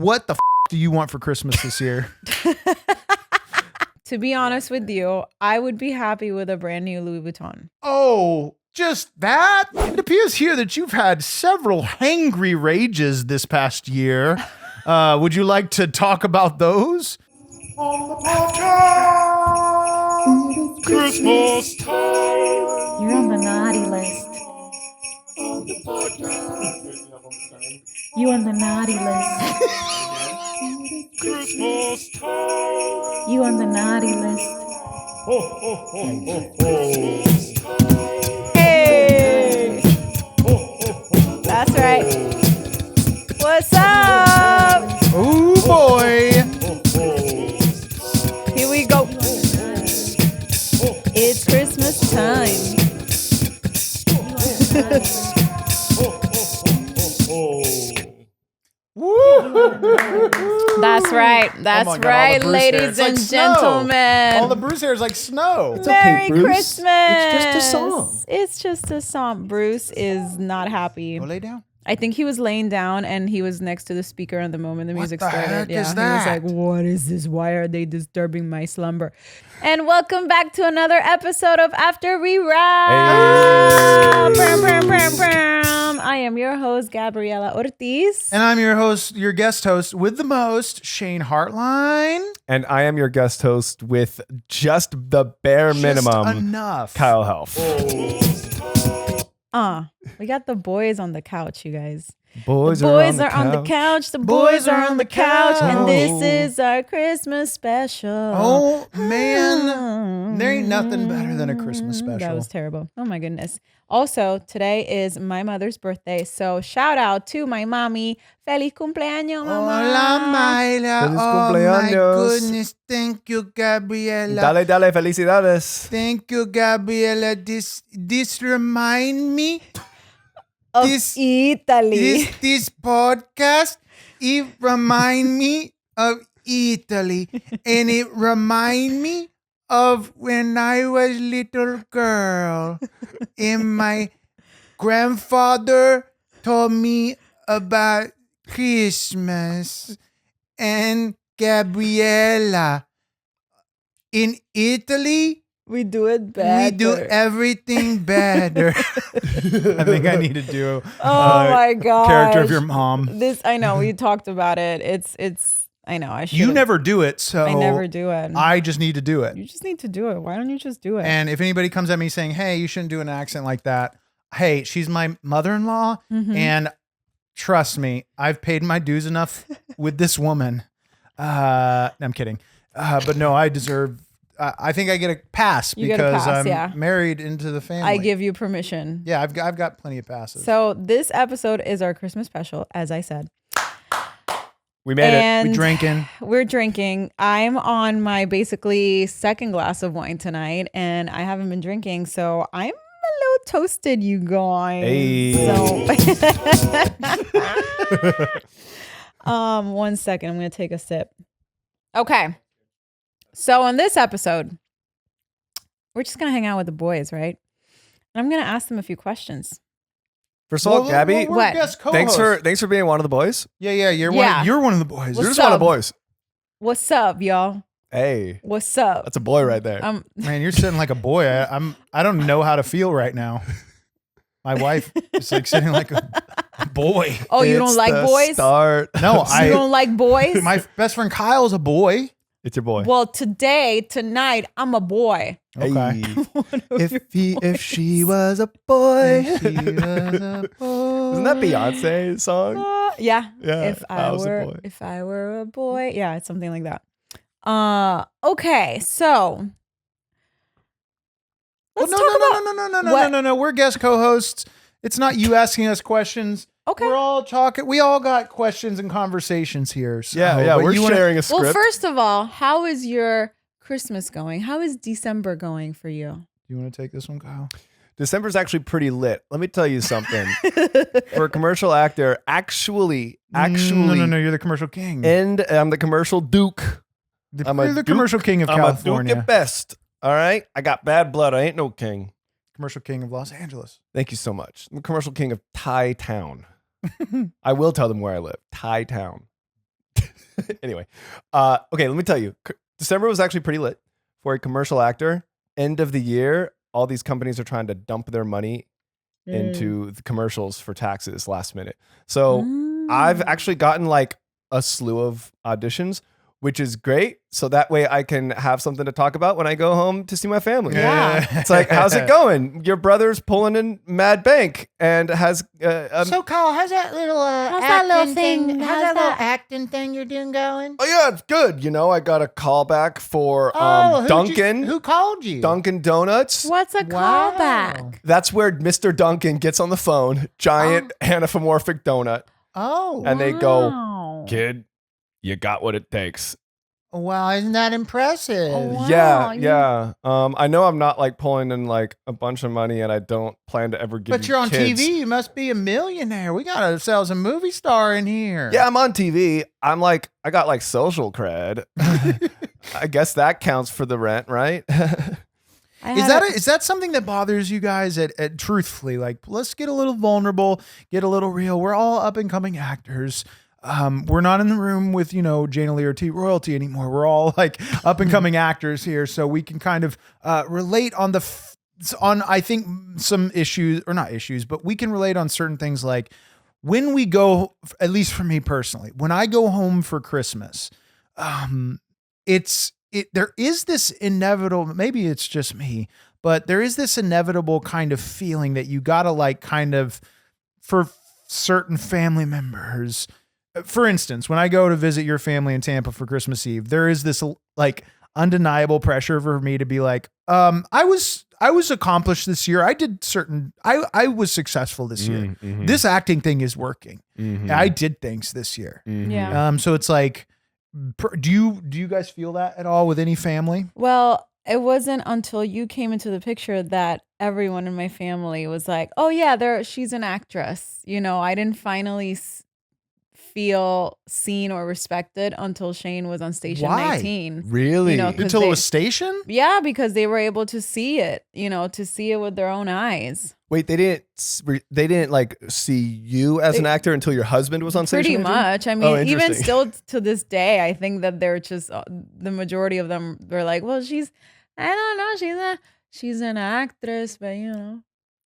What the do you want for Christmas this year? To be honest with you, I would be happy with a brand new Louis Vuitton. Oh, just that? It appears here that you've had several hangry rages this past year. Would you like to talk about those? On the podcast. Christmas time. You're on the naughty list. On the podcast. You on the naughty list. Christmas time. You on the naughty list. Ho, ho, ho, ho, ho. Hey! Ho, ho, ho. That's right. What's up? Oh boy. Here we go. It's Christmas time. That's right. That's Oh my God, all the right, Bruce hair. ladies It's like and snow. gentlemen. All the Bruce hair is like snow. It's okay, Merry Bruce. Christmas. It's just a song. It's just a song. Bruce is not happy. Go lay down. I think he was laying down and he was next to the speaker and the moment the music the started. heck Yeah, is he that? was like, "What is this? Why are they disturbing my slumber?" And welcome back to another episode of After We Wrap. Brum, brum, brum, brum. I am your host, Gabriella Ortiz. And I'm your host, your guest host with the most, Shane Hartline. And I am your guest host with just the bare minimum, Just enough. Kyle Helf. We got the boys on the couch, you guys. Boys, The boys are on the couch. The boys are on the couch. And this is our Christmas special. Oh, man. There ain't nothing better than a Christmas special. That was terrible. Oh my goodness. Also, today is my mother's birthday. So shout out to my mommy. Feliz cumpleaños, mama. Hola, Mayla. Feliz Oh, my cumpleaños. goodness. Thank you, Gabriella. Dale, felicidades. Thank you, Gabriella. This remind me Of this- Italy. this podcast, it remind me of Italy. And it remind me of when I was little girl. And my grandfather told me about Christmas. And Gabriella, in Italy, We do it better. we do everything better. I think I need to do Oh my god. character of your mom. This I know we talked about it. It's I know I should. You never do it, so I never do it. I just need to do it. You just need to do it. Why don't you just do it? And if anybody comes at me saying, "Hey, you shouldn't do an accent like that," hey, she's my mother-in-law, Mhm. and trust me, I've paid my dues enough with this woman. I'm kidding, but no, I deserve. I think I get a pass You get a because pass, I'm yeah. married into the family. I give you permission. Yeah, I've got plenty of passes. So this episode is our Christmas special, as I said. We made it. And we drinking. we're drinking. I'm on my basically second glass of wine tonight, and I haven't been drinking, so I'm a little toasted, you guys. Hey. So, 1 second. I'm gonna take a sip. Okay. So on this episode, we're just gonna hang out with the boys, right? And I'm gonna ask them a few questions. First of all, Gabby, we're What? guest thanks co-hosts. for being one of the boys. Yeah, you're Yeah. you're one of the boys. What's You're just one of the up? boys. What's up, y'all? Hey, What's up? that's a boy right there. Man, you're sitting like a boy. I don't know how to feel right now. My wife is like sitting like a boy. Oh, you don't It's like the boys? Start. No, You don't like boys? my best friend Kyle's a boy. It's your boy. Well, tonight, I'm a boy. Okay. Hey. If she was a boy, Isn't that Beyonce's song? Yeah. Yeah, If I was a were, boy. if I were a boy, yeah, it's something like that. Okay, so let's talk about. No. We're guest co-hosts. It's not you asking us questions. Okay. We're all talking. We all got questions and conversations here. So, Yeah, but we're you wanna- sharing a script. Well, first of all, how is your Christmas going? How is December going for you? You want to take this one, Kyle? December's actually pretty lit. Let me tell you something. For a commercial actor, actually, No. You're the commercial king. and I'm the commercial duke. I'm a You're the duke. commercial king of I'm a duke California. at best. All right, I got bad blood. I ain't no king. Commercial king of Los Angeles. Thank you so much. I'm the commercial king of Thai Town. I will tell them where I live. Thai Town. Anyway, okay, let me tell you. December was actually pretty lit for a commercial actor. End of the year, all these companies are trying to dump their money into the commercials for taxes last minute. So I've actually gotten like a slew of auditions, which is great. So that way I can have something to talk about when I go home to see my family. Yeah. It's like, how's it going? Your brother's pulling in Mad Bank and has So Kyle, how's that little acting thing you're doing going? oh yeah, it's good. You know, I got a call back for Dunkin'. Who called you? Dunkin' Donuts. What's a Wow. callback? That's where Mr. Duncan gets on the phone, giant anthropomorphic donut, Oh, and they go, Wow. kid, you got what it takes. wow, isn't that impressive? Oh, wow. Yeah, you- yeah. I know I'm not like pulling in like a bunch of money, and I don't plan to ever give. But you're on kids. TV. You must be a millionaire. We got ourselves a movie star in here. Yeah, I'm on TV. I'm like, I got like social cred. I guess that counts for the rent, right? I Is had that is that something that bothers you guys at truthfully? Like, let's get a little vulnerable, get a little real. We're all up and coming actors. We're not in the room with, Jane Lee Ortiz royalty anymore. We're all like up and coming actors here. So we can kind of relate on I think some issues, or not issues, but we can relate on certain things. Like when we go, at least for me personally, when I go home for Christmas, there is this inevitable, maybe it's just me, but there is this inevitable kind of feeling that you gotta like kind of, for certain family members, for instance, when I go to visit your family in Tampa for Christmas Eve, there is this like undeniable pressure for me to be like, I was accomplished this year. I was successful this year. Mhm. This acting thing is working. Mhm. I did things this year. Mhm. Yeah. So it's like, do you guys feel that at all with any family? Well, it wasn't until you came into the picture that everyone in my family was like, "Oh yeah, she's an actress." I didn't finally feel seen or respected until Shane was on Station Why? 19. Really? 'Cause Until it they- was Station? Yeah, because they were able to see it, to see it with their own eyes. Wait, they didn't like see you as an actor until your husband was on Pretty Station 19? much. I Oh, mean, even interesting. still to this day, I think that they're just the majority of them were like, "Well, I don't know, she's an actress, but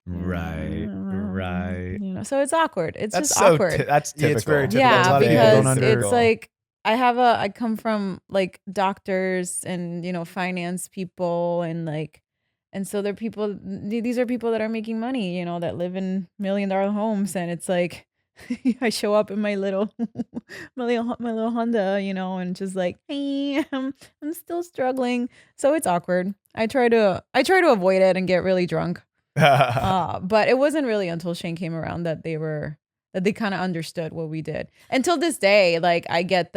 Right. So it's awkward. It's That's just so awkward. that's typical. Yeah, it's very typical. Yeah, A lot of people because don't it's undergo. like I come from like doctors and finance people and so they're people. These are people that are making money, that live in $1 million homes, and it's like I show up in my little my little Honda, and just like, hey, I'm still struggling. So it's awkward. I try to avoid it and get really drunk. But it wasn't really until Shane came around that they kind of understood what we did. Until this day, like I get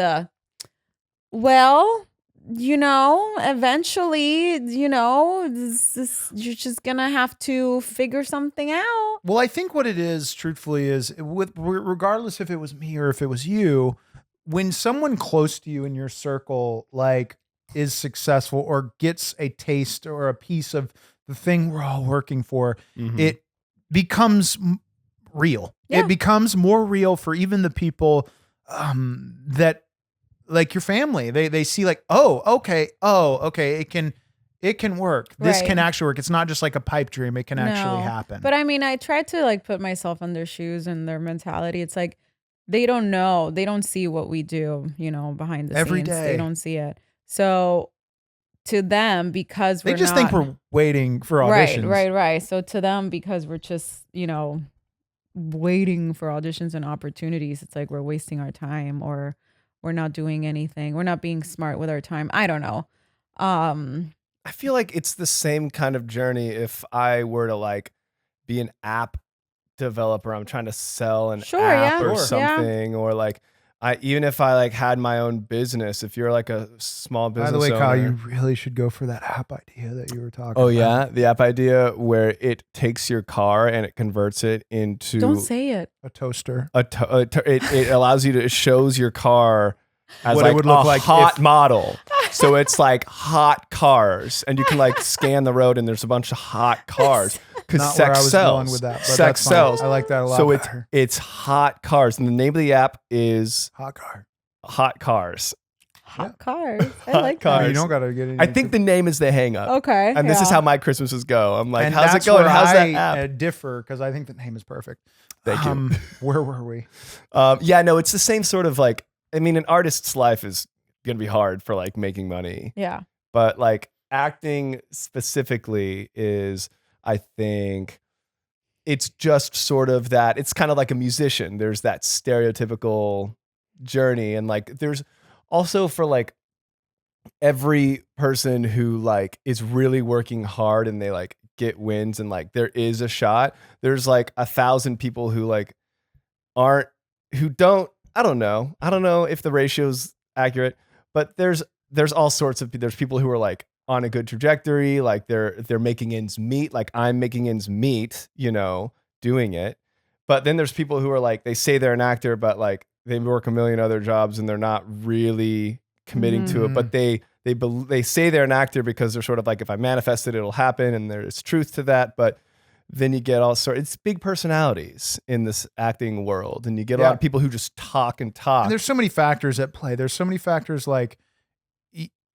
eventually, you're just gonna have to figure something out. Well, I think what it is, truthfully, is regardless if it was me or if it was you, when someone close to you in your circle like is successful or gets a taste or a piece of the thing we're all working for, Mhm. it becomes real. Yeah. It becomes more real for even the people that like your family. They see like, oh, okay, it can work. This Right. can actually work. It's not just like a pipe dream. It can actually No. happen. But I mean, I try to like put myself in their shoes and their mentality. It's like they don't know, they don't see what we do, behind the Every scenes. day. They don't see it. So to them, because They we're just not, think we're waiting for auditions. Right. So to them, because we're just, waiting for auditions and opportunities, it's like we're wasting our time or we're not doing anything. We're not being smart with our time. I don't know. I feel like it's the same kind of journey if I were to like be an app developer. I'm trying to sell an Sure, app yeah. or Sure. Yeah. something, or like even if I like had my own business, if you're like a small business By the way, owner, Kyle, you really should go for that app idea that you were talking oh about. yeah, the app idea where it takes your car and it converts it into Don't say it. A toaster. it allows you to, it shows your car as What it like would look a like hot if- model. So it's like hot cars, and you can like scan the road, and there's a bunch of hot cars because Not where I sex was sells. going with that, but Sex that's fine. sells. I like that a lot So better. it's hot cars, and the name of the app is Hot car. hot cars. Hot cars. I Hot like cars. that. You don't gotta get into I think the name is the hang up. Okay. And this is yeah. how my Christmases go. I'm like, and how's it that's going? where How's that I app? differ because I think the name is perfect. Thank you. Where were we? Yeah, no, it's the same sort of like, I mean, an artist's life is going to be hard for like making money, Yeah. but like acting specifically is, I think it's just sort of that, it's kind of like a musician. There's that stereotypical journey. And like, there's also for like every person who like is really working hard and they like get wins and like there is a shot, there's like 1,000 people who like aren't, who don't, I don't know if the ratio's accurate, but there's all sorts of, there's people who are like on a good trajectory, like they're making ends meet, like I'm making ends meet, you know, doing it. But then there's people who are like, they say they're an actor, but like they work a million other jobs and they're not really committing to it, but they say they're an actor because they're sort of like, if I manifest it, it'll happen, and there's truth to that. But then you get all sorts, it's big personalities in this acting world, and you get a lot of people who just talk and talk. And there's so many factors at play. There's so many factors. Like,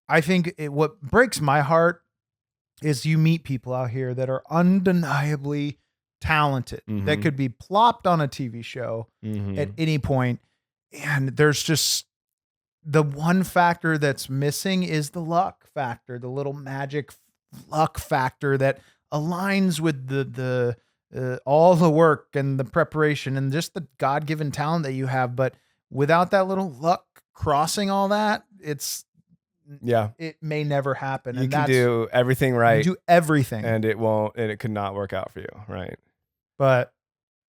I think what breaks my heart is you meet people out here that are undeniably talented, that could be plopped on a TV show at any point, and there's just the one factor that's missing is the luck factor, the little magic luck factor that aligns with the all the work and the preparation and just the God-given talent that you have. But without that little luck crossing all that, it may never happen. You can do everything right. You do everything. And it could not work out for you. Right.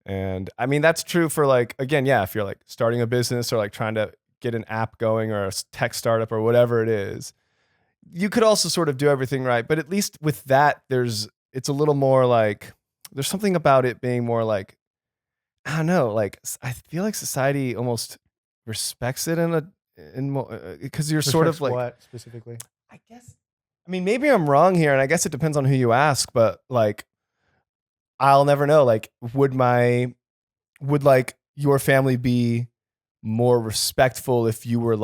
And I mean, that's true for like, again, yeah, if you're like starting a business or like trying to get an app going or a tech startup or whatever it is, you could also sort of do everything right. But at least with that, it's a little more like, there's something about it being more like, I don't know, like I feel like society almost respects it because you're sort of like, what specifically? I guess, I mean, maybe I'm wrong here, and I guess it depends on who you ask, but like, I'll never know. Like, would like your family be more respectful if you were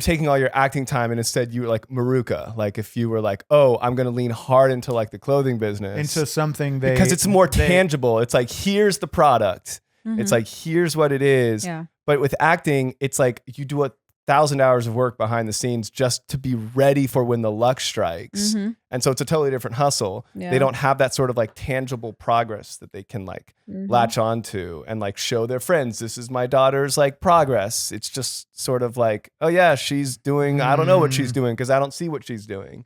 taking all your acting time and instead you were like Maruka, like if you were like, oh, I'm going to lean hard into like the clothing business, Into something because it's more tangible. It's like, here's the product. It's like, here's what it is. Yeah. But with acting, it's like you do 1,000 hours of work behind the scenes just to be ready for when the luck strikes. And so it's a totally different hustle. Yeah. They don't have that sort of like tangible progress that they can like latch onto and like show their friends, this is my daughter's like progress. It's just sort of like, oh yeah, she's doing, I don't know what she's doing because I don't see what she's doing.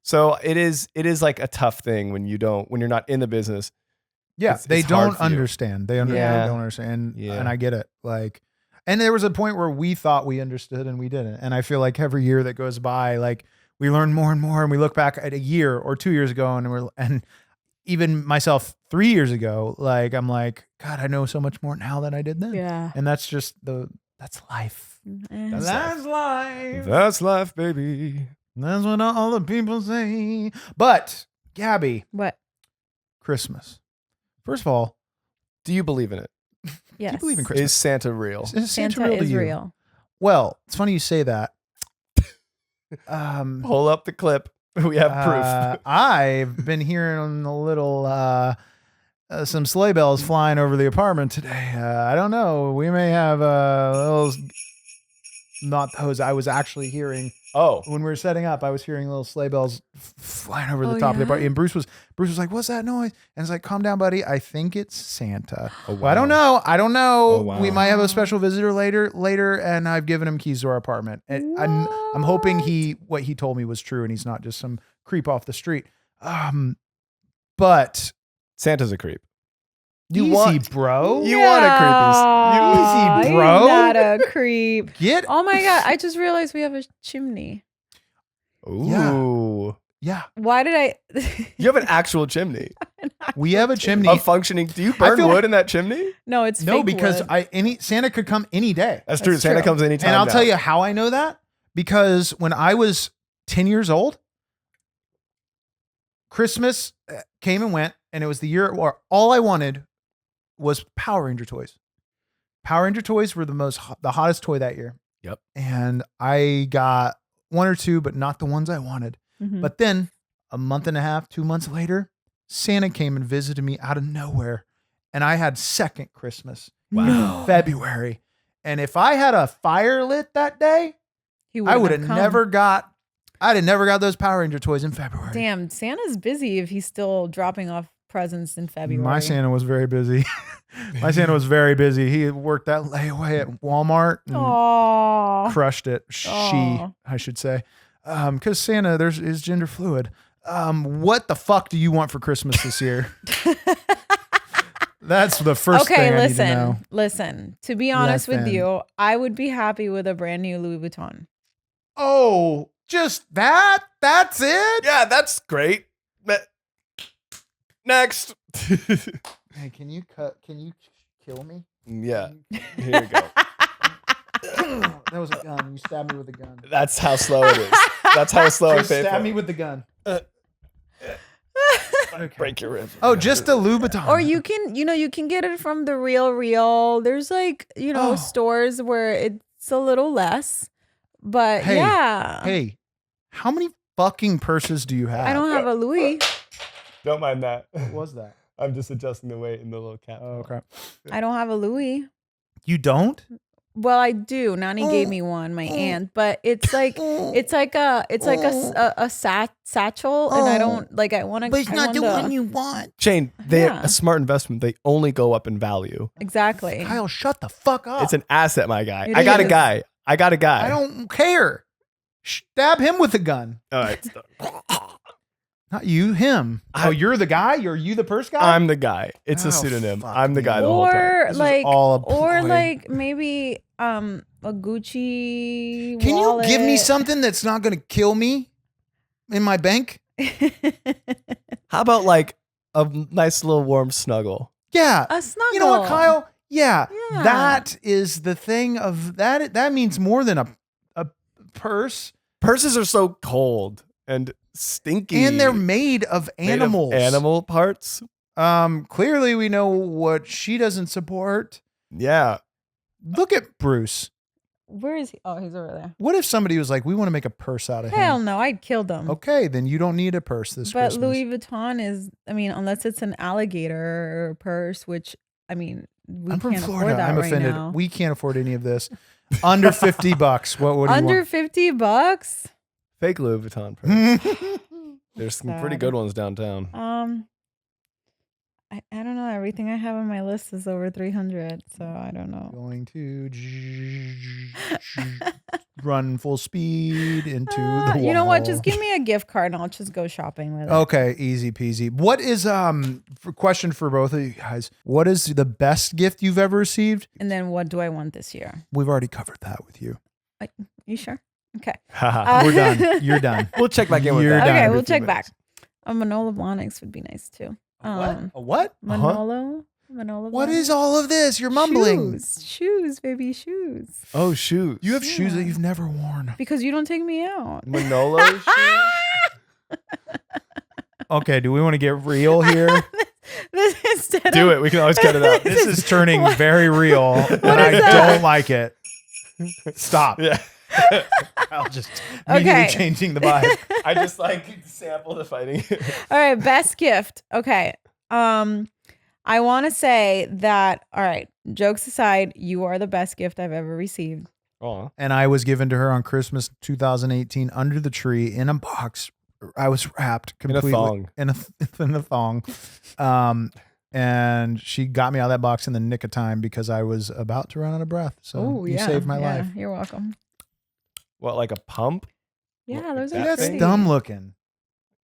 So it is like a tough thing when you're not in the business. Yeah, It's they hard don't for you. understand. They don't understand. Yeah. And I get it. Like, and there was a point where we thought we understood and we didn't. And I feel like every year that goes by, like we learn more and more, and we look back at a year or 2 years ago, and even myself 3 years ago, like I'm like, God, I know so much more now than I did then. Yeah. And that's just that's life. That's life. That's life, baby. That's what all the people say. But Gabby, What? Christmas. First of all, Do you believe in it? Yes. do you believe in Christmas? Is Santa real? Is Santa real to is you? real. Well, it's funny you say that. Pull up the clip. We have proof. I've been hearing a little, some sleigh bells flying over the apartment today. I don't know. We may have little, not those. I was actually hearing Oh, when we were setting up. I was hearing little sleigh bells flying over the Oh, top of the yeah? apartment. And Bruce was like, "What's that noise?" And it's like, "Calm down, buddy. I think it's Santa." Oh, Well, I don't know. Oh, wow. We might have a special visitor later, and I've given him keys to our apartment. And I'm hoping what he told me was true, and he's not just some creep off the street. But Santa's a creep. easy, bro. You want a creepy. Easy, bro. You're not a creep. Get Oh my God. I just realized we have a chimney. Ooh. yeah. Why did I? You have an actual chimney. We have a chimney. A functioning. Do you burn feel- wood in that chimney? No, it's No, fake because wood. Santa could come any day. That's true. That's Santa true. comes anytime. And I'll now. tell you how I know that, because when I was 10 years old, Christmas came and went, and it was the year where all I wanted was Power Ranger toys. Power Ranger toys were the hottest toy that year. Yep. And I got one or two, but not the ones I wanted. Mhm. But then a month and a half, 2 months later, Santa came and visited me out of nowhere. And I had second Christmas Wow. in February. And if I had a fire lit that day, I would have never got those Power Ranger toys in February. Damn, Santa's busy if he's still dropping off presents in February. My Santa was very busy. My Santa was very busy. He worked that layaway at Walmart and Aww. crushed it. Aw. I should say. Because Santa is gender fluid. What the fuck do you want for Christmas this year? That's the first thing I need to know. Listen. To be honest with you, I would be happy with a brand new Louis Vuitton. Oh, just that? That's it? Yeah, that's great. Next. Hey, can you kill me? Yeah. Here we go. That was a gun. You stabbed me with a gun. That's how slow it is. That's how slow I Just pay stab for me it. with the gun. Okay. Break your ribs. Oh, just a Louboutin. Or you can get it from the Real. There's stores where it's a little less. But Hey, yeah. Hey, how many fucking purses do you have? I don't have a Louis. Don't mind that. What was that? I'm just adjusting the weight in the little cap. Oh, okay. I don't have a Louis. You don't? Well, I do. Nani gave me one, my aunt, but it's like a satchel, and I don't like. I want to. But it's not the one you want. Shane, they're Yeah. a smart investment. They only go up in value. Exactly. Kyle, shut the fuck up. It's an asset, my guy. It I got a is. guy. I don't care. Stab him with a gun. All right. Not you, him. Oh, you're the guy? Are you the purse guy? I'm the guy. It's a Oh, pseudonym. fuck I'm the me. guy the whole time. Or This is like, all a or ploy. like maybe a Gucci. Can you give me wallet. something that's not going to kill me in my bank? How about like a nice little warm snuggle? Yeah. A snuggle. You know what, Kyle? Yeah. Yeah. That is the thing of that. That means more than a purse. Purses are so cold and stinky. And they're made of Made of animals. animal parts. Clearly we know what she doesn't support. Yeah. Look at Bruce. Where is he? Oh, he's over there. What if somebody was like, we want to make a purse out of Hell him? no, I'd kill them. Okay, then you don't need a purse this But Christmas. Louis Vuitton is, I mean, unless it's an alligator purse, which I mean, we I'm from can't Florida. afford that I'm right offended. now. We can't afford any of this. Under $50. What do you Under want? $50? Fake Louis Vuitton purse. There's some pretty Sad. good ones downtown. I don't know. Everything I have on my list is over 300, so I don't know. Going to run full speed into the wall. You know what? Just give me a gift card and I'll just go shopping with it. Okay, easy peasy. What is question for both of you guys? What is the best gift you've ever received? And then what do I want this year? We've already covered that with you. You sure? Okay. We're done. You're done. We'll check back in with You're that. done. Okay, every we'll few check minutes. back. A Manolo Blahniks would be nice too. A what? Manolo What is all of this? You're mumbling. Shoes, baby, shoes. Oh, shoes. You have shoes that you've never worn. Because you don't take me out. Manolo shoes? Okay, do we want to get real here? Instead Do of- it. We can always cut it out. This is turning very real, and I is that? don't like it. Stop. Yeah. I'll just immediately Okay. changing the vibe. I just like sample the fighting. All right, best gift. Okay. I want to say that, all right, jokes aside, you are the best gift I've ever received. Aw. And I was given to her on Christmas 2018 under the tree in a box. I was wrapped In a completely thong. in a thong. And she got me out of that box in the nick of time because I was about to run out of breath. So Oh, you yeah. saved my yeah, life. You're welcome. What, like a pump? Yeah, What, those like are that That's pretty. dumb looking.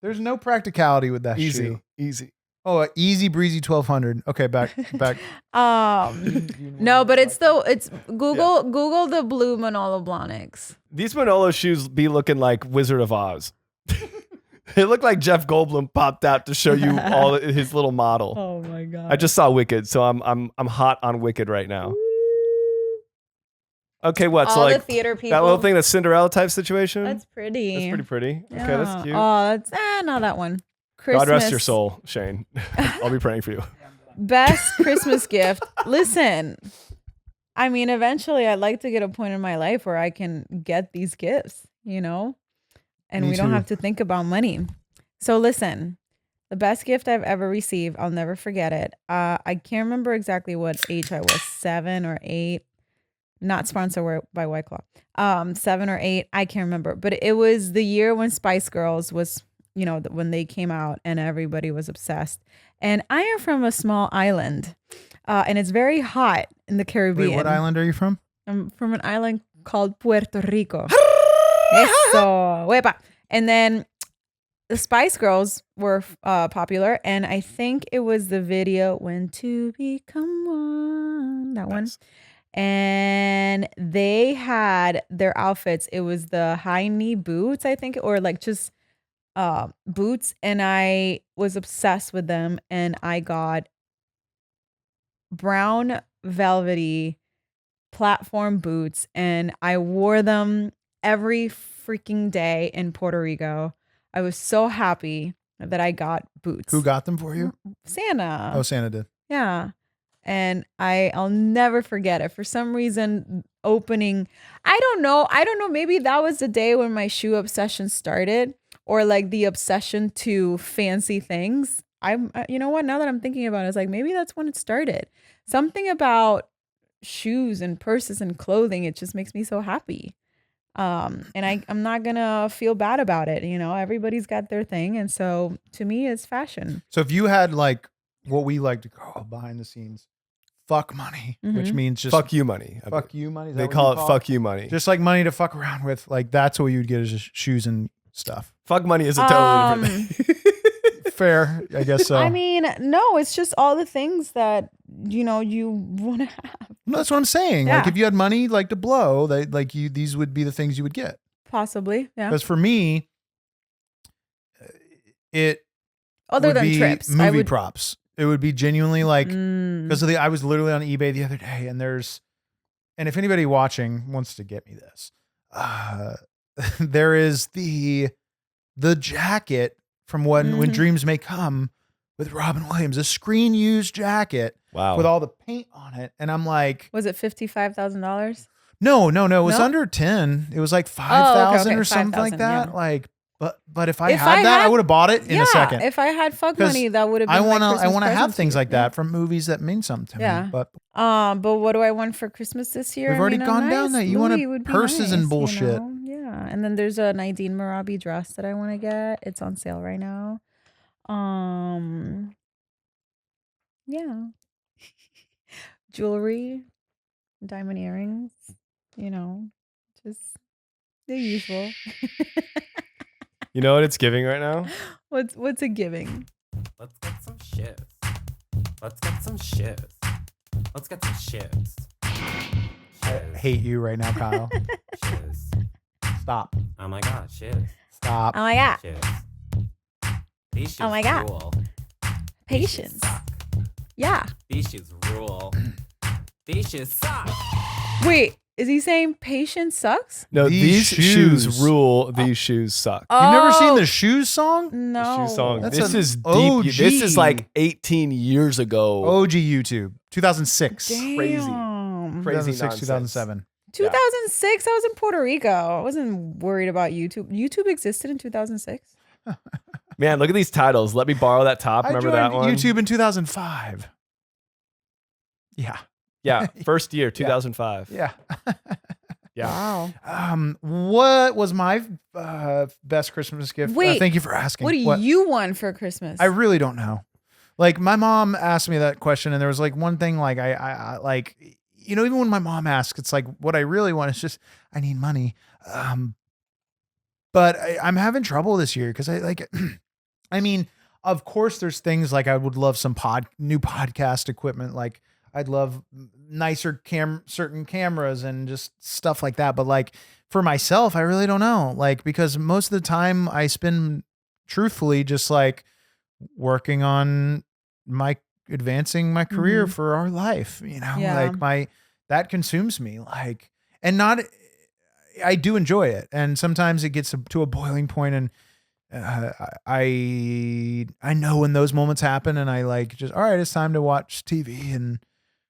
There's no practicality with that Easy. shoe. Easy. Oh, easy breezy 1200. Okay, back. No, but it's Google the blue Manolo Blahniks. These Manolo shoes be looking like Wizard of Oz. It looked like Jeff Goldblum popped out to show you all his little model. Oh my god. I just saw Wicked, so I'm hot on Wicked right now. Okay, what? all So like the theater people. that little thing, the Cinderella type situation. That's pretty. That's pretty pretty. Yeah. Okay, that's cute. Oh, that's not that one. Christmas. God rest your soul, Shane. I'll be praying for you. Best Christmas gift. Listen, I mean, eventually I'd like to get a point in my life where I can get these gifts, and Me we don't too. have to think about money. So listen, the best gift I've ever received, I'll never forget it. I can't remember exactly what age I was, 7 or 8. Not sponsored by White Claw. 7 or 8, I can't remember. But it was the year when Spice Girls was, when they came out and everybody was obsessed. And I am from a small island, and it's very hot in the Caribbean. Wait, what island are you from? I'm from an island called Puerto Rico. Eso, huepa. And then the Spice Girls were popular, and I think it was the video "When to Become One," that one. And they had their outfits. It was the high knee boots, I think, or like just boots, and I was obsessed with them. And I got brown velvety platform boots, and I wore them every freaking day in Puerto Rico. I was so happy that I got boots. Who got them for you? Santa. Oh, Santa did. Yeah. And I'll never forget it. For some reason, opening, I don't know, maybe that was the day when my shoe obsession started, or like the obsession to fancy things. You know what, now that I'm thinking about it, it's like maybe that's when it started. Something about shoes and purses and clothing, it just makes me so happy. And I'm not gonna feel bad about it. Everybody's got their thing, and so to me, it's fashion. So if you had like what we like to call behind the scenes fuck money, which means just Fuck you money. fuck you money. Is that They what call you it fuck you money. Just like money to fuck around with. Like that's what you'd get is just shoes and stuff. Fuck money is a totally different thing. Fair, I guess so. I mean, no, it's just all the things that you want to have. No, that's what I'm saying. Yeah. Like if you had money like to blow, these would be the things you would get. Possibly, yeah. Because for me, it Other would than be trips, movie props. It would be genuinely like Mm. because I was literally on eBay the other day, and if anybody watching wants to get me this, there is the jacket from when Dreams May Come with Robin Williams, a screen used jacket Wow. with all the paint on it, and I'm like, Was it $55,000? no, it was No? under 10. It was like 5,000 okay, or something like 5,000, that. yeah. Like, but if I had that, I would have bought it in a second. If I had fuck 'Cause money, that would have been. I want to to have things like that from movies that mean something to Yeah. me. But But what do I want for Christmas this year? We've already gone down that. You want Louis would be purses and nice, bullshit. Yeah, and then there's a Nadine Marabi dress that I want to get. It's on sale right now. Yeah, jewelry, diamond earrings. Just the usual. You know what it's giving right now? What's it giving? Let's get some shoes. Let's get some shoes. Let's get some shoes. I hate you right now, Kyle. Shoes. Stop. Oh my god, shoes. Stop. Oh my god, Shoes. These shoes Oh my God. rule. patience. Suck. Yeah. These shoes rule. These shoes suck. Wait, is he saying patience sucks? No, These these shoes shoes. rule. These shoes suck. You've never seen Oh, the Shoes song? No. Shoe song. That's This an is deep. OG. This is like 18 years ago. OG YouTube, 2006. Damn. Crazy. 2006, nonsense. 2007. 2006, I was in Puerto Rico. I wasn't worried about YouTube. YouTube existed in 2006. Man, look at these titles. Let me borrow that top. I Remember that joined one? YouTube in 2005. Yeah. Yeah, first year, 2005. Yeah. Yeah. Wow. What was my best Christmas gift? Wait, thank you for asking. What do you want for Christmas? I really don't know. Like my mom asked me that question, and there was like one thing, like I like, even when my mom asks, it's like what I really want is just I need money. But I'm having trouble this year because I like, I mean, of course, there's things like I would love some new podcast equipment, like. I'd love nicer certain cameras and just stuff like that. But like for myself, I really don't know. Like, because most of the time I spend truthfully just like working on advancing my career for our life, Yeah. like that consumes me, like, and not, I do enjoy it. And sometimes it gets to a boiling point, and I know when those moments happen, and I like just, all right, it's time to watch TV and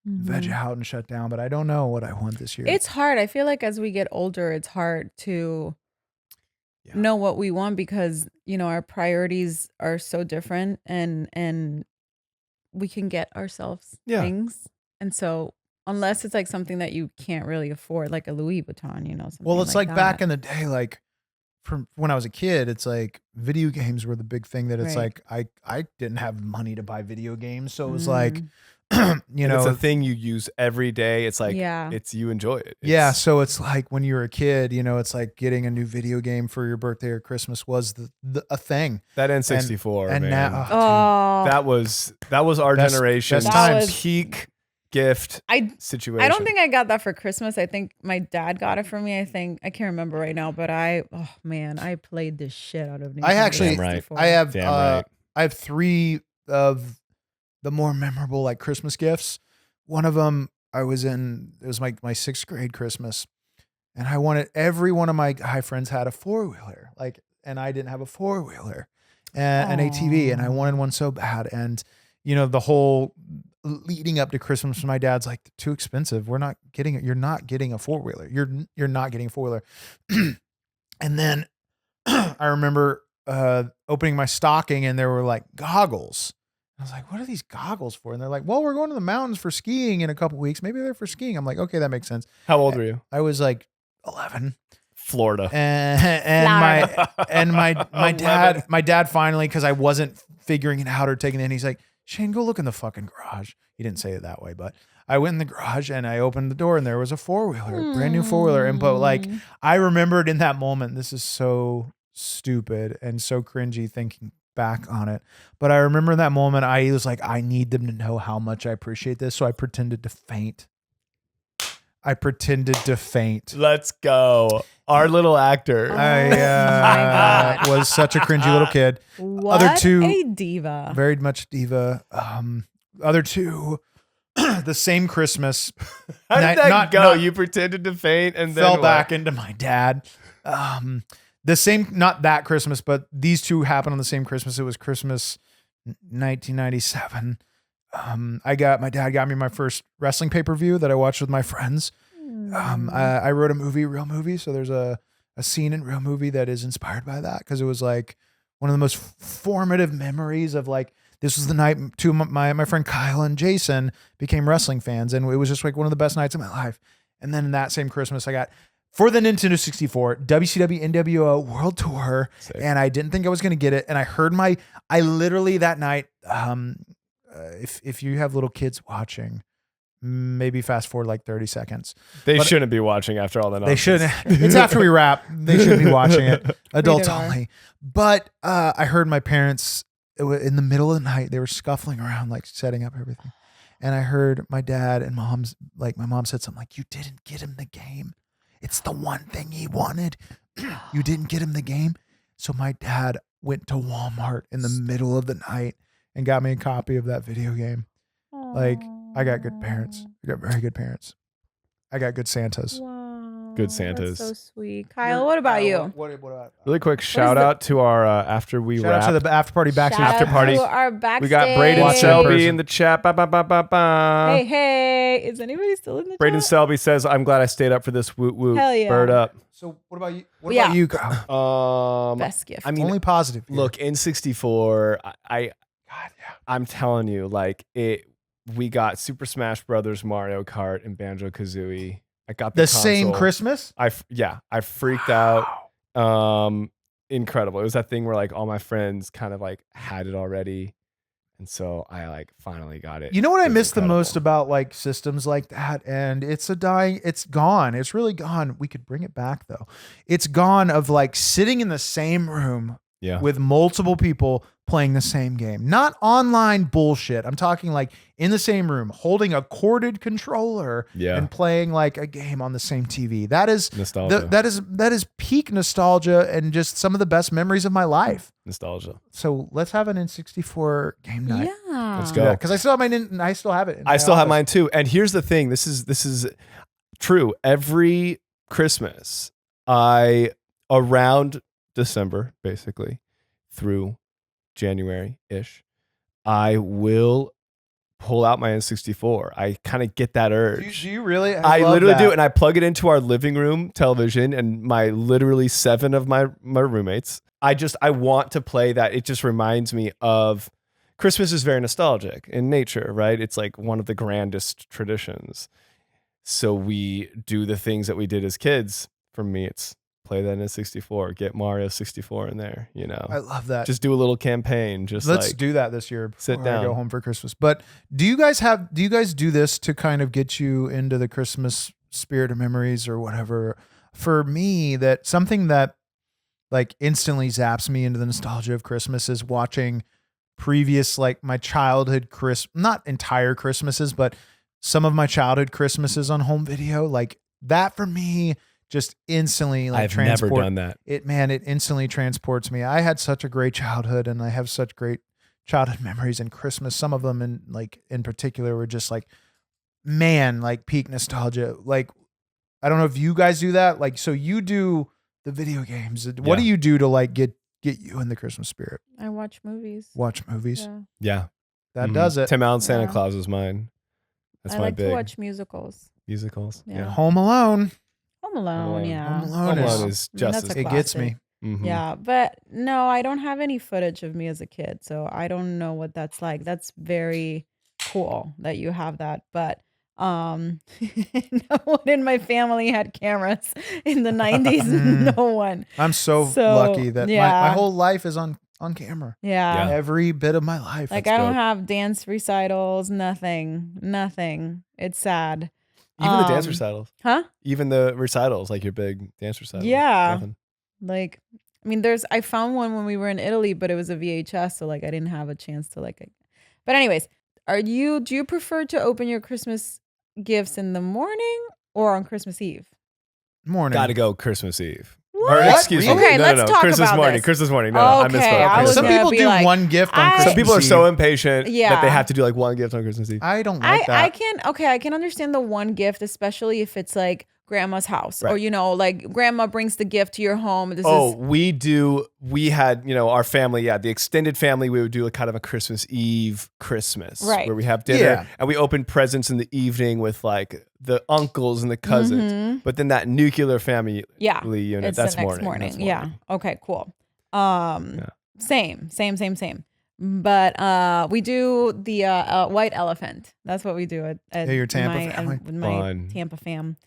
veg Mhm. out and shut down. But I don't know what I want this year. It's hard. I feel like as we get older, it's hard to Yeah. know what we want because, you know, our priorities are so different and we can get ourselves Yeah. things. And so unless it's like something that you can't really afford, like a Louis Vuitton, you know, something well, it's like that. back in the day, like from when I was a kid, it's like video games were the big thing that it's Right. like I didn't have money to buy video games. So it was like, Mm. you And know, it's a thing you use every day. It's like Yeah. it's you enjoy it. yeah. It's- So it's like when you were a kid, you know, it's like getting a new video game for your birthday or Christmas was a thing. that N64, And man. now, Oh, that was our Best- generation's best times. peak gift I situation. I don't think I got that for Christmas. I think my dad got it for me. I can't remember right now, but I played the shit out of Nintendo I actually- Damn right. 64. I have Damn right. I have 3 of the more memorable like Christmas gifts. One of them it was my 6th grade Christmas, and I wanted every one of my guy friends had a 4-wheeler, like, and I didn't have a 4-wheeler, an ATV, and I wanted one so bad. And you know, the whole leading up to Christmas, my dad's like, too expensive. We're not getting it. You're not getting a 4-wheeler. You're not getting a 4-wheeler. And then I remember opening my stocking, and there were like goggles. I was like, what are these goggles for? And they're like, well, we're going to the mountains for skiing in a couple weeks. Maybe they're for skiing. I'm like, okay, that makes sense. How old were you? I was like 11. Florida. And my 11. dad finally, because I wasn't figuring it out or taking it in, he's like, Shane, go look in the fucking garage. He didn't say it that way, but I went in the garage and I opened the door and there was a 4-wheeler, brand new 4-wheeler. And but like, I remembered in that moment, this is so stupid and so cringy thinking back on it. But I remember in that moment, I was like, I need them to know how much I appreciate this. So I pretended to faint. Let's go. Our little actor. I was such a cringy little kid. What Other two- a diva. Very much diva. Other 2, the same Christmas, How did Not- that not- go? not- You pretended to faint and then fell what? back into my dad. The same, not that Christmas, but these 2 happened on the same Christmas. It was Christmas 1997. My dad got me my first wrestling pay-per-view that I watched with my friends. I wrote a movie, Real Movie. So there's a scene in Real Movie that is inspired by that, because it was like one of the most formative memories of like, this was the night 2 of my friend Kyle and Jason became wrestling fans. And it was just like one of the best nights of my life. And then that same Christmas, I got, for the Nintendo 64, WCW NWO World Tour. Sick. And I didn't think I was going to get it. And I literally that night, if you have little kids watching, maybe fast forward like 30 seconds. They But- shouldn't be watching after all that They nonsense. shouldn't. It's after we wrap. They shouldn't be watching it. Adults Rated R. only. But I heard my parents in the middle of the night. They were scuffling around, like setting up everything. And I heard my dad and my mom said something like, "You didn't get him the game. It's the one thing he wanted. You didn't get him the game." So my dad went to Walmart in the middle of the night and got me a copy of that video game. Like, I got good parents. I got very good parents. I got good Santas. Wow, Good that's Santas. so sweet. Kyle, what about you? What about Really quick shout out to our after we shout wrap. out to the after party backstage? Shout After out party. to our backstage. We got Braden Watch it in Selby person. in the chat. Ba, ba, ba, ba, ba. Hey, is anybody still in the Braden chat? Selby says, "I'm glad I stayed up for this. Woot woot. Hell yeah. Bird up." So what about you? What Yeah. about you, Kyle? Best gift. I mean, Only positive. here. look, N64. God, yeah. I'm telling you, like it. We got Super Smash Brothers, Mario Kart, and Banjo Kazooie. I got the Same console. Christmas. I freaked out. Incredible. It was that thing where like all my friends kind of like had it already, and so I like finally got it. You know what It I was miss the incredible. most about like systems like that, and it's gone. It's really gone. We could bring it back though. It's gone of like sitting in the same room Yeah. with multiple people playing the same game. Not online bullshit. I'm talking like in the same room, holding a corded controller Yeah. and playing like a game on the same TV. That is Nostalgia. that is peak nostalgia and just some of the best memories of my life. Nostalgia. So let's have an N64 game night. yeah. Let's Do go. that, because I still have I still have it. in I my still have office. mine too. And here's the thing. This is true. Every Christmas, around December, basically, through January-ish, I will pull out my N64. I kind of get that urge. Do you really? I love literally do, that. and I plug it into our living room television, and my literally 7 of my roommates. I want to play that. It just reminds me of Christmas is very nostalgic in nature, right? It's like one of the grandest traditions. So we do the things that we did as kids. For me, it's play that in 64, get Mario 64 in there, you know. I love that. Just do a little campaign. Just Let's do that this year before sit I down. go home for Christmas. But do you guys do this to kind of get you into the Christmas spirit or memories or whatever? For me, that something that like instantly zaps me into the nostalgia of Christmas is watching previous, like my childhood not entire Christmases, but some of my childhood Christmases on home video. Like that for me just instantly like I've never done that. It instantly transports me. I had such a great childhood and I have such great childhood memories and Christmas. Some of them in particular were just like, man, like peak nostalgia. Like, I don't know if you guys do that. Like, so you do the video games. What do you do to like get you in the Christmas spirit? I watch movies. Watch movies. Yeah. Yeah. That does it. Tim Allen Santa Yeah. Claus is mine. That's I my like big to watch musicals. musicals. Yeah. Yeah. Home Alone. Home Alone, yeah. Home Alone Home is- Alone is I mean, just that's as a It gets classic. me. Mhm. Yeah, but no, I don't have any footage of me as a kid, so I don't know what that's like. That's very cool that you have that, but no one in my family had cameras in the 90s. No one. I'm so So, lucky that my yeah. whole life is on camera. Yeah. Yeah. Every bit of my life. Like That's I don't dope. have dance recitals, nothing. It's sad. Even the dance Um, recitals. Huh? Even the recitals, like your big dance recitals. Yeah. Nothing. Like, I mean, I found one when we were in Italy, but it was a VHS, so like I didn't have a chance to but anyways, do you prefer to open your Christmas gifts in the morning or on Christmas Eve? Morning. Gotta go Christmas Eve. What? Or excuse me. Okay, no, let's no, talk Christmas about morning. this. Christmas morning. No, I Okay, misspoke. I was Some gonna people be do like, one gift on I- Christmas Some people are Eve. so impatient that Yeah. they have to do like one gift on Christmas Eve. I don't like I that. I can understand the one gift, especially if it's like grandma's house or Right. like grandma brings the gift to your home. This Oh, is we had, our family, the extended family, we would do a kind of a Christmas Eve Christmas. Right. Where we have dinner Yeah. and we open presents in the evening with like the uncles and the cousins. Mhm. But then that nuclear family Yeah. unit, It's that's the next morning. morning. That's Yeah. Okay, cool. Same. But we do the white elephant. That's what we do at Yeah, your Tampa my, family. with my Fun. Tampa fam.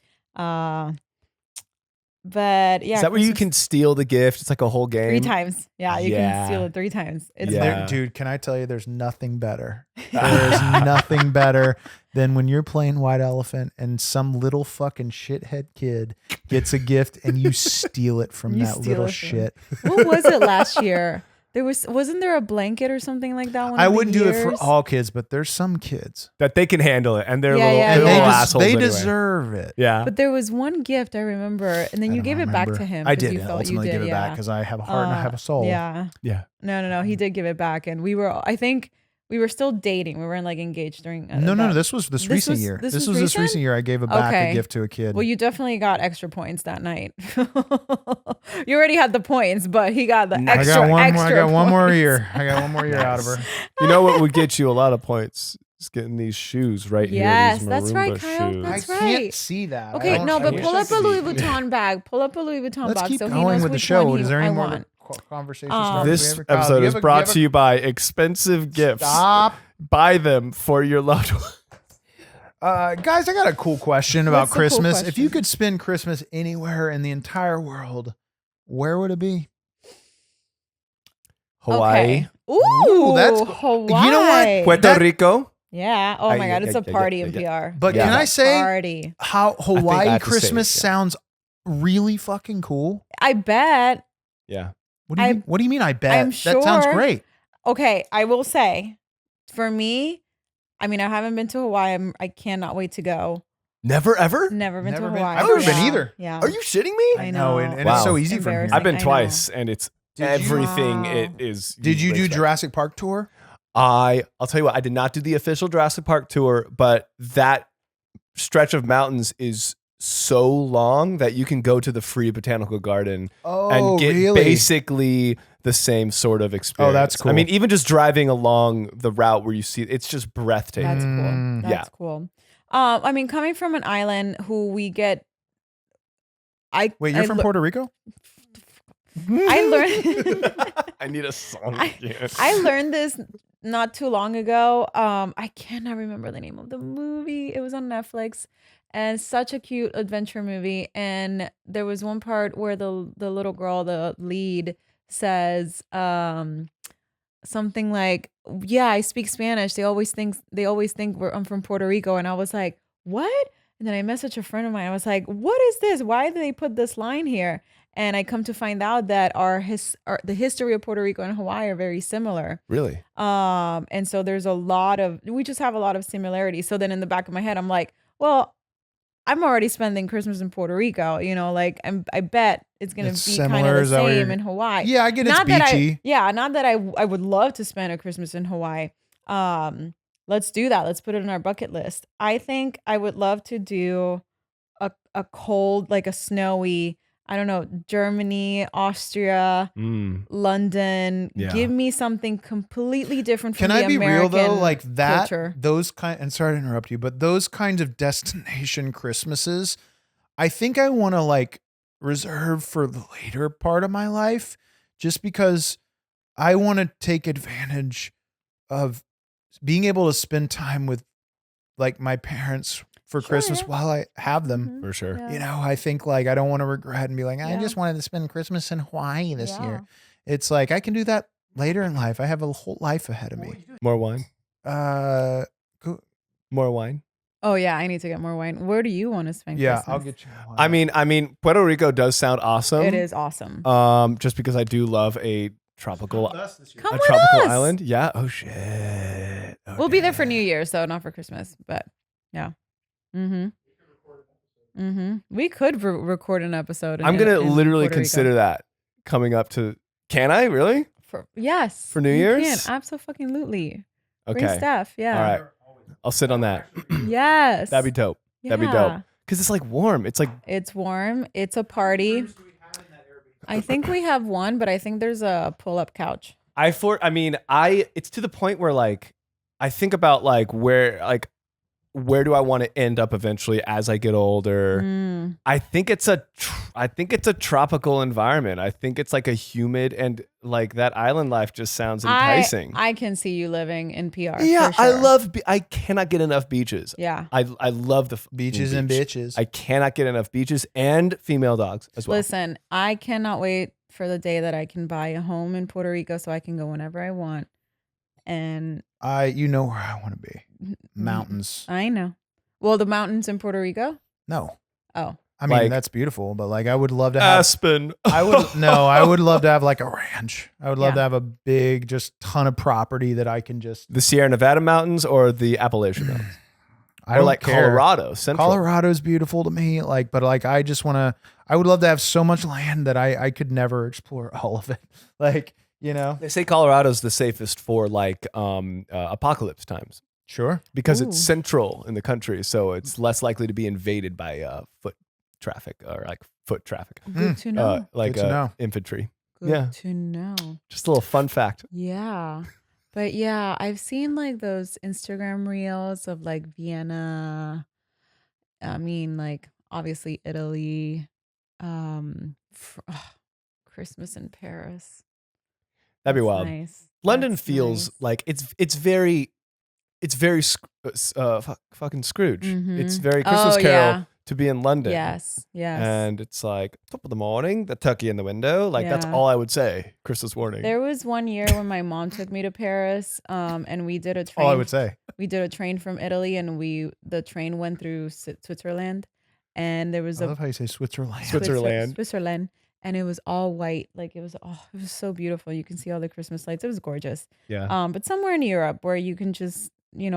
But yeah, Is that where you Christmas- can steal the gift? It's like a whole game. 3 times. Yeah, you can steal Yeah. it 3 times. It's Yeah. fun. Dude, can I tell you there's nothing better. There's nothing better than when you're playing White Elephant and some little fucking shithead kid gets a gift and you steal it from You that steal little it from shit. What was it last year? Wasn't there a blanket or something like that? I wouldn't do it for all kids, but there's some kids. That they can handle it, and they're Yeah, little, yeah, they're yeah. little They, assholes they anyway. deserve it. Yeah. But there was one gift I remember, and then I you don't gave it back remember. to him. I 'cause did you felt you ultimately did, give it back yeah. because I have a heart and I have a soul. Yeah. Yeah. No. He did give it back, and I think we were still dating. We weren't like engaged during. No. This was this recent was- year. this This was was this recent? recent year. I gave a back Okay. a gift to a kid. Well, you definitely got extra points that night. You already had the points, but he got the I extra. got one. I extra got one more points. year. I got one more year out of her. You know what would get you a lot of points? Is getting these shoes right Yes, here. These that's right, Maroomba Kyle. shoes. That's I right. can't see that. I Okay, don't- no, I but wish pull I up a could Louis see. Vuitton bag. Pull up a Louis Vuitton Let's box keep so he going knows with the which show. one Is there I any more want. conversation? This episode is brought to you by expensive gifts. Stop. Buy them for your loved one. Guys, I got a cool question about What's the cool Christmas. If you question? could spend Christmas anywhere in the entire world, where would it be? Hawaii, Okay. Ooh, that's- Hawaii. you know what? Puerto That- Rico. Yeah. Oh my Yeah, God, it's yeah, a yeah, party yeah, in yeah. PR. But Yeah. can I say Party. how I Hawaii have to say it, Christmas yeah. sounds really fucking cool? I bet. Yeah. What do you mean? I bet I'm that sounds sure- great. Okay, I will say, for me, I mean, I haven't been to Hawaii. I cannot wait to go. Never ever? Never been Never to been. Hawaii. I've never been Yeah, either. Yeah. Are you shitting me? I know. and Wow. it's so easy from here. Embarrassing. I've been I know. twice, and it's Did you- everything. Wow. It is. Did you would do expect. Jurassic Park tour? I'll tell you what. I did not do the official Jurassic Park tour, but that stretch of mountains is so long that you can go to the free botanical garden Oh, and get really? basically the same sort of experience. that's cool. I mean, even just driving along the route where you see it's just breathtaking. That's cool. That's Yeah. cool. I mean, coming from an island who we get, Wait, you're from Puerto Rico? I learned. I need a song. I learned this not too long ago. I cannot remember the name of the movie. It was on Netflix, and such a cute adventure movie. And there was one part where the little girl, the lead, says something like, "Yeah, I speak Spanish. They always think I'm from Puerto Rico." And I was like, "What?" And then I messaged a friend of mine. I was like, "What is this? Why did they put this line here?" And I come to find out that the history of Puerto Rico and Hawaii are very similar. Really? And so we just have a lot of similarities. So then in the back of my head, I'm like, well, I'm already spending Christmas in Puerto Rico, like I bet it's going to be kind similar, of is the that what same you're- in Hawaii. Yeah, I get it's Not that beachy. not that I would love to spend a Christmas in Hawaii. Let's do that. Let's put it on our bucket list. I think I would love to do a cold, like a snowy, I don't know, Germany, Austria, London. Yeah. Give me something completely different from Can the I be American real though? Like that, culture. and sorry to interrupt you, but those kinds of destination Christmases, I think I want to like reserve for the later part of my life, just because I want to take advantage of being able to spend time with like my parents for Sure, Christmas yeah. while I have them. Mhm. For sure. Yeah. I think like I don't want to regret and be like, I Yeah. just wanted to spend Christmas in Hawaii this Yeah. year. It's like I can do that later in life. I have a whole life ahead of me. More wine. More wine. Oh yeah, I need to get more wine. Where do you want to spend Yeah, Christmas? I'll get you. one. I mean, Puerto Rico does sound awesome. It is awesome. Just because I do love a tropical Come a with tropical us. island. Yeah. Oh shit. We'll be there Okay. for New Year's, though, not for Christmas. But yeah. Mm-hmm. Mm-hmm. We could record an episode. I'm gonna in literally Puerto Rico. consider that coming up to. Can I really? Yes. For New you Year's? can. Absolutely. Bring Okay. Steph. Yeah. All right. I'll sit on that. Yes. That'd be dope. That'd be Yeah. dope. Because it's like warm. It's like It's warm. It's a party. I think we have one, but I think there's a pull-up couch. it's to the point where like I think about like where do I want to end up eventually as I get older. Mm. I think it's a tropical environment. I think it's like a humid and like that island life just sounds enticing. I can see you living in PR. Yeah, for I sure. love I cannot get enough beaches. Yeah. I love the beaches beach. and bitches. I cannot get enough beaches and female dogs as well. Listen, I cannot wait for the day that I can buy a home in Puerto Rico so I can go whenever I want. And you know where I want to be. Mountains. I know. Well, the mountains in Puerto Rico? No. Oh. I mean, Like- that's beautiful, but like I would love to have Aspen. I would love to have like a ranch. I would love to have a big, just ton of property that I can just The Sierra Nevada mountains or the Appalachian mountains. I Or don't like care. Colorado, Central. Colorado's beautiful to me. Like, but like I just wanna I would love to have so much land that I could never explore all of it. Like, They say Colorado's the safest for like apocalypse times Sure. because Ooh. it's central in the country, so it's less likely to be invaded by foot traffic or like foot traffic, Good to know. like Good to know. infantry. Good yeah. to know. Just a little fun fact. Yeah. But yeah, I've seen like those Instagram reels of like Vienna. I mean, like obviously Italy. Christmas in Paris. That'd be That's wild. Nice. London That's feels nice. like it's very fucking Scrooge. Mhm. It's very Christmas Oh, Carol yeah. to be in London. Yes. Yes. And it's like top of the morning, the turkey in the window. Like that's Yeah. all I would say. Christmas morning. There was one year when my mom took me to Paris, and we did a train. All I would say. We did a train from Italy, and the train went through Switzerland, and there was I a love how you say Switzerland. Switzerland, and it was all white. Like it was so beautiful. You can see all the Christmas lights. It was gorgeous. yeah. But somewhere in Europe where you can just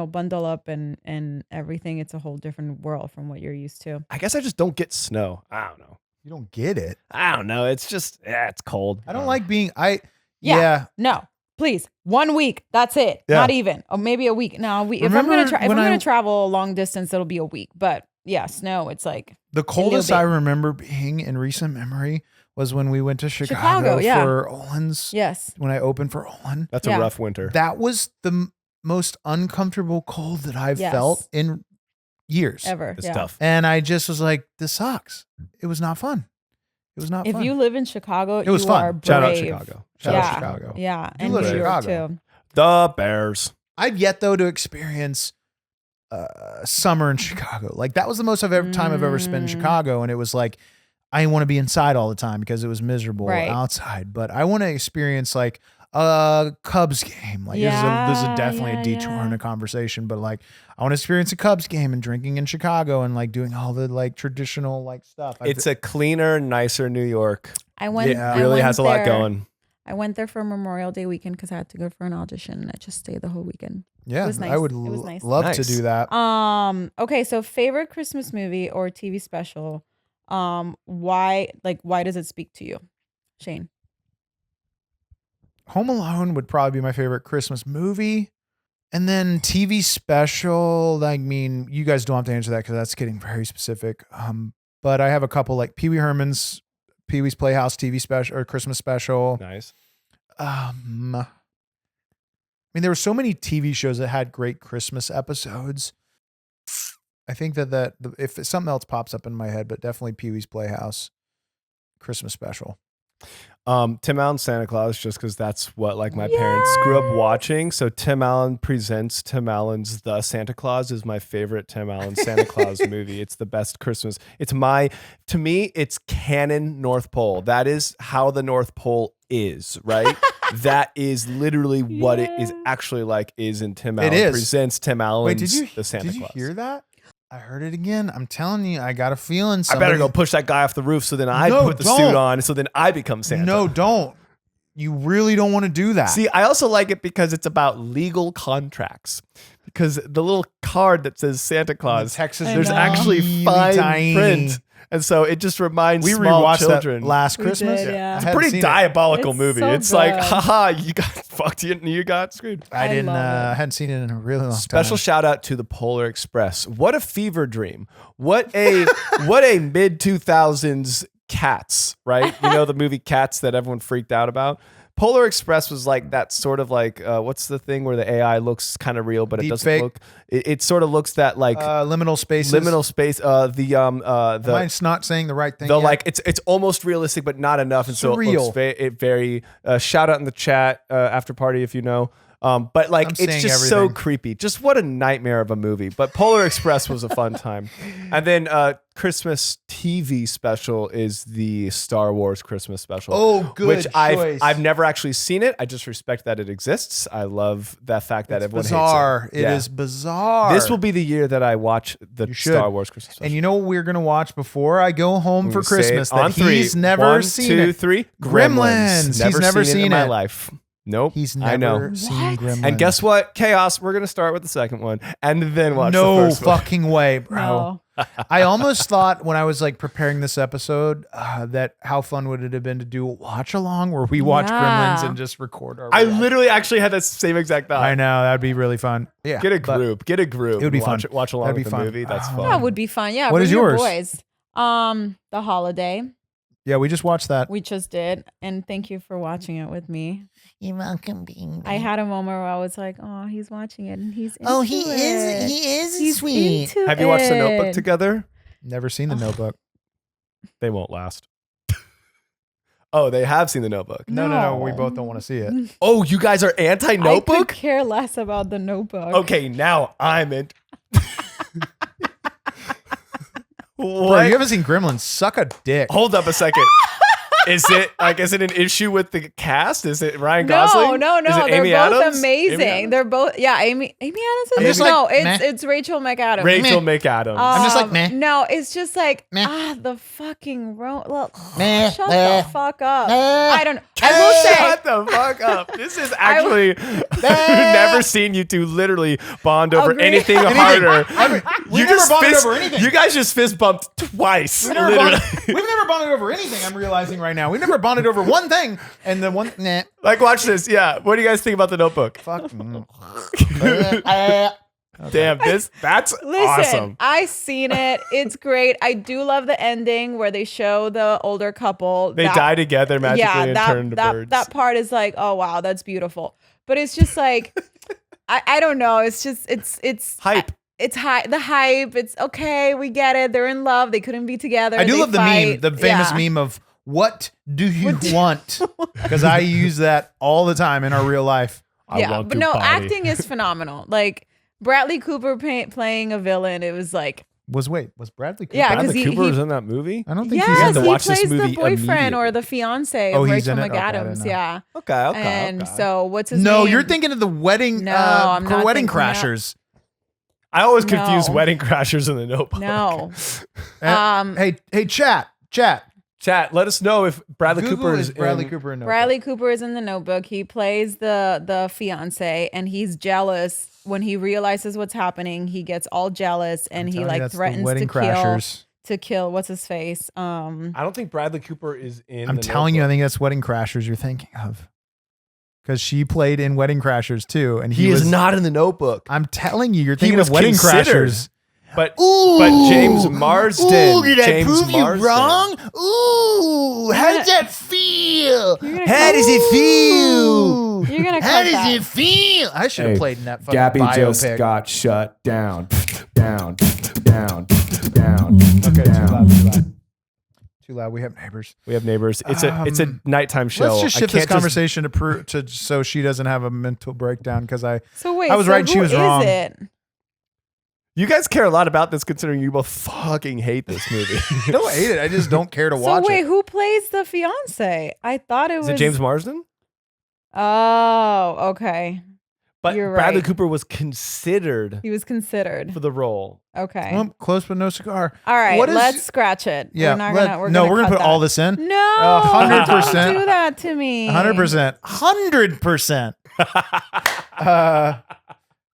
bundle up and everything, it's a whole different world from what you're used to. I guess I just don't get snow. I don't know. You don't get it. I don't know. It's just it's cold. I don't like being Yeah. yeah. No, please. 1 week. That's it. Yeah. Not even. Or maybe a week. No, if I'm Remember gonna when travel a long distance, it'll be a week. But snow. It's like The coldest bit. I remember being in recent memory was when we went to Chicago yeah. for Olin's. yes. When I opened for Olin. That's Yeah. a rough winter. That was the most uncomfortable cold that I've Yes. felt in years. Ever. It's yeah. tough. And I just was like, this sucks. It was not fun. It was not If fun. you live in Chicago, It was you fun. are brave. Shout out Chicago. Shout yeah. out Chicago. Yeah. You And live New in York Chicago. too. The Bears. I've yet though to experience summer in Chicago. Like that was the most time I've ever spent in Chicago, and it was like I didn't want to be inside all the time because it was miserable Right. outside. But I want to experience like a Cubs game. Like this is definitely a detour in a conversation, but like I want to experience a Cubs game and drinking in Chicago and like doing all the like traditional like stuff. It's a cleaner, nicer New York. I went. Yeah. I Really went has a lot there- going. I went there for Memorial Day weekend because I had to go for an audition, and I just stayed the whole weekend. yeah. was nice. I would It was nice. love to Nice. do that. Okay, so favorite Christmas movie or TV special? Why does it speak to you, Shane? Home Alone would probably be my favorite Christmas movie. And then TV special, I mean, you guys don't have to answer that because that's getting very specific. But I have a couple like Pee Wee Herman's Pee Wee's Playhouse TV special or Christmas special. Nice. I mean, there were so many TV shows that had great Christmas episodes. I think that if something else pops up in my head, but definitely Pee Wee's Playhouse Christmas special. Tim Allen's Santa Claus, just because that's what like my parents grew up watching. So Tim Allen presents Tim Allen's The Santa Claus is my favorite Tim Allen Santa Claus movie. It's the best Christmas. To me, it's canon North Pole. That is how the North Pole is, right? That is literally what it is actually like is in Tim Allen. It is. Presents Tim Allen's Wait, The Santa did Claus. you hear that? I heard it again. I'm telling you, I got a feeling. I better go push that guy off the roof so then I No, put the don't. suit on so then I become Santa. No, don't. You really don't want to do that. See, I also like it because it's about legal contracts. Because the little card that says Santa Claus, Texas, there's know. actually really fine tiny. print. And so it just reminds We small rewatched children. that last We Christmas. did, yeah. I It's hadn't Pretty seen it. diabolical It's movie. so It's like, good. haha, you got fucked, you got screwed. I I didn't. love it. I hadn't seen it in a really long Special time. shout out to the Polar Express. What a fever dream. What a mid 2000s Cats, right? You know the movie Cats that everyone freaked out about? Polar Express was like that sort of like what's the thing where the AI looks kind of real but it Deep doesn't fake? look it sort of looks that like Liminal spaces. liminal space Am I not saying the right thing? the yet? like it's almost realistic but not enough and so it Surreal. looks very shout out in the chat after party if you know but like I'm it's saying just so everything. creepy. Just what a nightmare of a movie. But Polar Express was a fun time. And then Christmas TV special is the Star Wars Christmas special. Oh, good Which choice. I've never actually seen it. I just respect that it exists. I love the fact that It's everyone bizarre. hates it. It Yeah. is bizarre. This will be the year that I watch the You should. Star Wars Christmas special. And you know what we're gonna watch before I go home for We say it Christmas? on That three. he's never 1, seen 2, it. 3. Gremlins. He's never seen it seen in my it. life. Nope. He's I never know. seen Gremlins. And guess what? Chaos. We're gonna start with the second one and then watch the No first one. fucking way, bro. No. I almost thought when I was like preparing this episode that how fun would it have been to do a watch along where we watch Yeah. Gremlins and just record our. I reaction. literally actually had that same exact thought. I know that'd be really fun. Yeah, Get a but group. Get a group. It would be Watch fun. Watch along That'd with be the fun. movie. That's fun. That would be fun. Yeah. What bring is your yours? Boys. The Holiday. Yeah, we just watched that. We just did, and thank you for watching it with me. You're welcome, baby. I had a moment where I was like, "Oh, he's watching it, and he's into Oh, he it. is. He is He's sweet. into Have you watched The it." Notebook together? Never seen the Notebook. They won't last. Oh, they have seen The Notebook. No. We both don't want to see it. Oh, you guys are I could anti-Notebook? care less about the Notebook. Okay, now I'm in. Bro, What? you haven't seen Gremlins? Suck a dick. Hold up a second. Is it an issue with the cast? Is it Ryan No, Gosling? no, Is no. it They're Amy both Adams? amazing. Amy Adams? They're both, yeah. Amy Adams is I'm just no. like, meh. It's Rachel McAdams. Rachel McAdams. I'm just like, meh. No, it's just like Meh. the fucking look. Meh, Shut meh. the fuck up. Meh. I don't. I will say. Shut the fuck up. This is actually I've never seen you two literally bond over Agree. anything harder. We never bonded over anything. You guys just fist bumped twice. We've never, Literally. bonded, we've never bonded over anything. I'm realizing right now. We never bonded over one thing, and the one nah. Like, watch this. Yeah. What do you guys think about The Notebook? Fuck. Damn, that's Listen, awesome. I seen it. It's great. I do love the ending where they show the older couple. They die together magically and turn to birds. That part is like, oh wow, that's beautiful. But it's just like, I don't know. It's just it's hype. It's the hype. It's okay. We get it. They're in love. They couldn't be together. I do They love fight. the famous meme of what do you want? Because I use that all the time in our real life. Yeah, but no, acting is phenomenal. Like Bradley Cooper playing a villain. It was like, Was Bradley Cooper? Yeah, 'cause Bradley he- Cooper he- was in that movie. I don't think yes, he's in to he watch this plays the movie boyfriend or immediately. the fiance Oh, of he's Rachel in it? Okay, I McAdams. didn't know. Yeah. Okay. And so what's his No, name? you're thinking of the wedding. No, I'm not Wedding thinking that. Crashers. I always confuse No. Wedding Crashers and The Notebook. No. Hey, chat. Chat, let us know if Bradley Google Cooper is is Bradley in- Cooper in Notebook. Bradley Cooper is in the Notebook. He plays the fiance, and he's jealous when he realizes what's happening. He gets all jealous, and he Telling you, like that's the threatens Wedding to kill Crashers. what's his face. I don't think Bradley Cooper is in. I'm The telling you, I Notebook. think that's Wedding Crashers you're thinking of. Because she played in Wedding Crashers too, and he was is not in The Notebook. I'm telling you, you're thinking was of Wedding considered. Crashers. But James Marsden. Ooh, did I James prove Marsden. you wrong? Ooh, how does that feel? You're gonna How cut- does it feel? You're gonna How cut does that. it feel? I should have Hey, played in that fucking Gaby just biopic. got shut down. Down. Okay, too loud. Too loud. We have neighbors. We have neighbors. It's a nighttime show. Let's just I shift this can't conversation to so she doesn't have a mental breakdown because So wait, I was so right and she who was is wrong. it? You guys care a lot about this, considering you both fucking hate this movie. I don't hate it. I just don't care to So watch wait, it. who plays the fiance? I thought it was Is it James Marsden? Oh, okay. But You're Bradley right. Cooper was considered He was considered. for the role. Okay. Well, close but no cigar. All right, What is- let's scratch it. Yeah, we're not let- gonna. We're no, gonna we're gonna cut put all that. this in. No, 100%. Don't do that to me. 100%. 100%.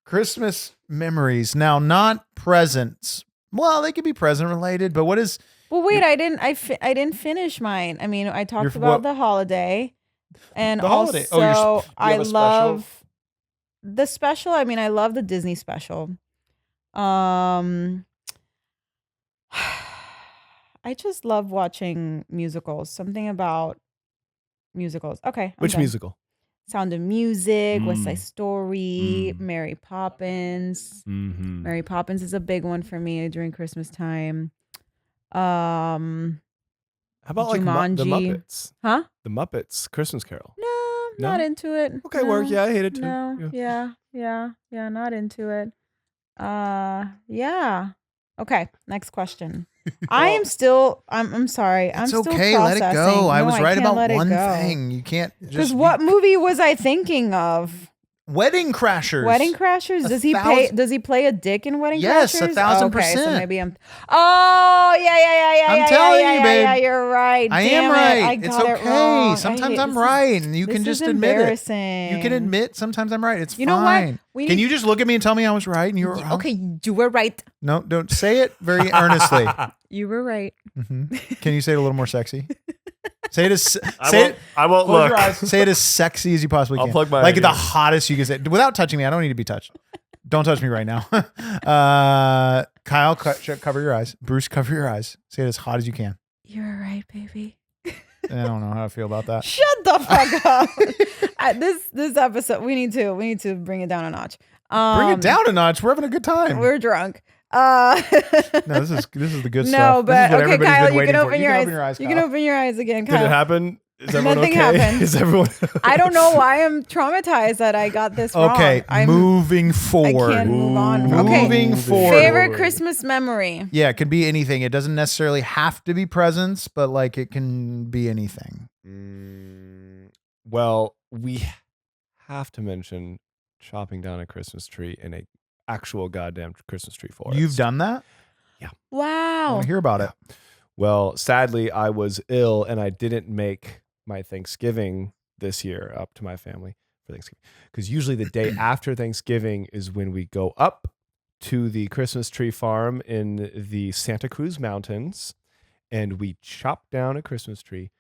Christmas memories. Now, not presents. Well, they could be present related, but what is Well, wait. I didn't finish mine. I mean, I talked Your- about what- the holiday, and The holiday. also Oh, you I have a special? love the special. I mean, I love the Disney special. I just love watching musicals. Something about musicals. Okay. I'm Which done. musical? Sound of Music, West Mm. Side Story, Mm. Mary Poppins. Mm-hmm. Mary Poppins is a big one for me during Christmas time. Huh? How about like the Jumanji. Muppets? No, The Muppets Christmas Carol. No? not into it. Okay, no, work. Yeah, I hate it too. No, yeah, not into it. Yeah. Okay, next question. I'm sorry. I'm it's still okay, let it go. processing. I No, was right can't about let it one go. thing. You can't just Because what movie was I thinking of? Wedding Crashers. Wedding Crashers? Does he play a dick in Wedding Yes, Crashers? 1,000%. Okay, so maybe I'm. Oh yeah. I'm telling you, babe. Yeah, you're right. I Damn am it, right. I It's got it okay. wrong. Sometimes I'm this right, and you this can is just admit it. embarrassing. You can admit sometimes I'm right. It's You know what? fine. We Can need- you just look at me and tell me I was right and you were wrong? Okay, you were right. No, don't say it very earnestly. You were right. Can you say it a little more sexy? Say it as I won't close look. your eyes. Say it as sexy as you possibly I'll can. plug my like the ears. hottest you can say without touching me. I don't need to be touched. Don't touch me right now. Kyle, cover your eyes. Bruce, cover your eyes. Say it as hot as you can. You were right, baby. I don't know how I feel about that. Shut the fuck up. This episode, we need to bring it down a notch. Bring it down a notch. We're having a good time. We're drunk. No, this is the good stuff. No, This is but what okay, everybody's Kyle, been you waiting can for. open your eyes. You can Kyle. open your eyes again, Did it Kyle. happen? Is everyone Nothing okay? happened. Is everyone? I don't know why I'm traumatized that I got this wrong. Okay, moving forward. I can't move on. Okay. Moving forward. Favorite Christmas memory. Yeah, it could be anything. It doesn't necessarily have to be presents, but like it can be anything. Well, we have to mention chopping down a Christmas tree in a actual goddamn Christmas tree forest. You've done that? I Wow. want to hear about it. Well, sadly, I was ill and I didn't make my Thanksgiving this year up to my family for Thanksgiving. Because usually the day after Thanksgiving is when we go up to the Christmas tree farm in the Santa Cruz Mountains and we chop down a Christmas tree.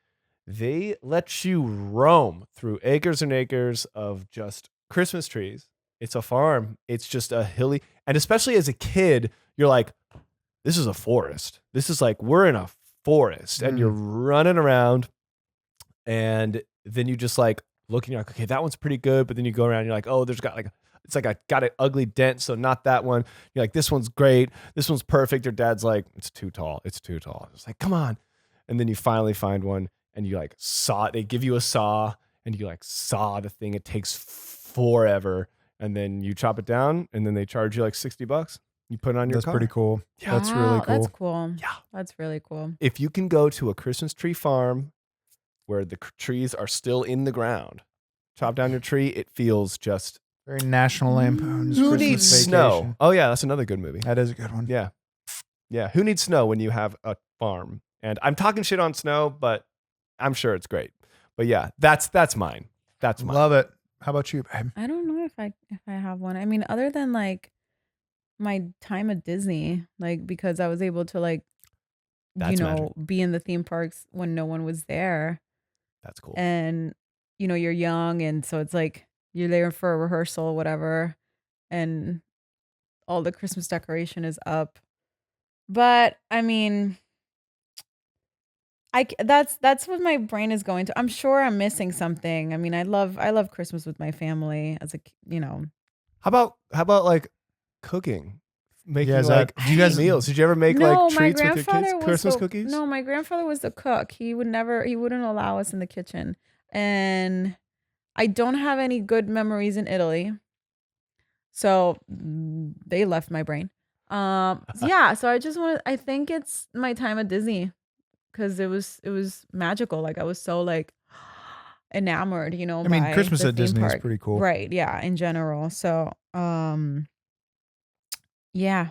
They let you roam through acres and acres of just Christmas trees It's a farm. It's just a hilly, and especially as a kid, you're like, this is a forest. This is like, we're in a forest and you're running around, and then you just like looking, you're like, okay, that one's pretty good. But then you go around and you're like, oh, there's got like, it's like I got an ugly dent. So not that one. You're like, this one's great. This one's perfect. Your dad's like, it's too tall. It's too tall. It's like, come on. And then you finally find one and you like saw it. They give you a saw and you like saw the thing. It takes forever. And then you chop it down and then they charge you like $60. You put it on your car. That's pretty cool. Yeah. That's really cool. That's cool. Yeah. That's really cool. If you can go to a Christmas tree farm where the trees are still in the ground, chop down your tree, it feels just... Very National Lampoon's Who Christmas needs Vacation. snow? Oh yeah, that's another good movie. That is a good one. Yeah. Yeah. Who needs snow when you have a farm? And I'm talking shit on snow, but I'm sure it's great. But yeah, that's mine. That's mine. Love it. How about you, babe? I don't know if I have one. I mean, other than like my time at Disney, like because I was able to like, That's be in the theme parks when no one was there. That's cool. And you're young, and so it's like you're there for a rehearsal or whatever, and all the Christmas decoration is up. But I mean, that's what my brain is going to. I'm sure I'm missing something. I mean, I love Christmas with my family as a. How about like cooking? Making Yeah, like do you guys meals? Did you ever make No, like my treats with your grandfather kids? was Christmas the- cookies? No, my grandfather was the cook. He wouldn't allow us in the kitchen. And I don't have any good memories in Italy. So they left my brain. Yeah, so I think it's my time at Disney because it was magical. Like I was so like enamored, I mean, by Christmas the at theme Disney is park. pretty cool. Right, yeah, in general. So, yeah.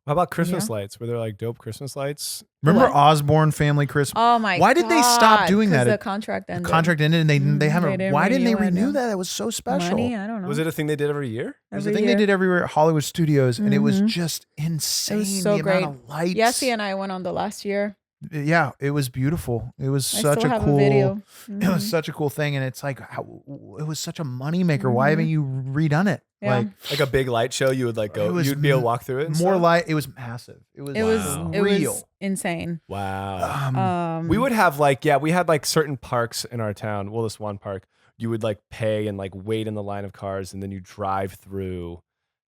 How about Christmas lights? Were there like dope Christmas lights? Remember What? Osborne Family Christmas? Oh my god. Why did they stop doing that? The contract ended. The contract ended and they They haven't. didn't Why didn't they renew it, renew yeah. that? It was so special. Money, I don't know. Was it a thing they did every year? It was a Every thing year. they did everywhere at Hollywood Studios, and it was Mhm. just insane. It was so the great. amount of lights. Yessie and I went on the last year. Yeah, it was beautiful. It was I such still a have cool. a video. It was Mhm. such a cool thing, and it's like it was such a moneymaker. Why haven't you redone it? Yeah. Like a big light show, you would like go. It was You'd be able to walk through it. And More stuff? light. It was massive. It was. It was Wow. it real. was insane. Wow. We would have like, we had like certain parks in our town. Well, this one park, you would like pay and like wait in the line of cars, and then you drive through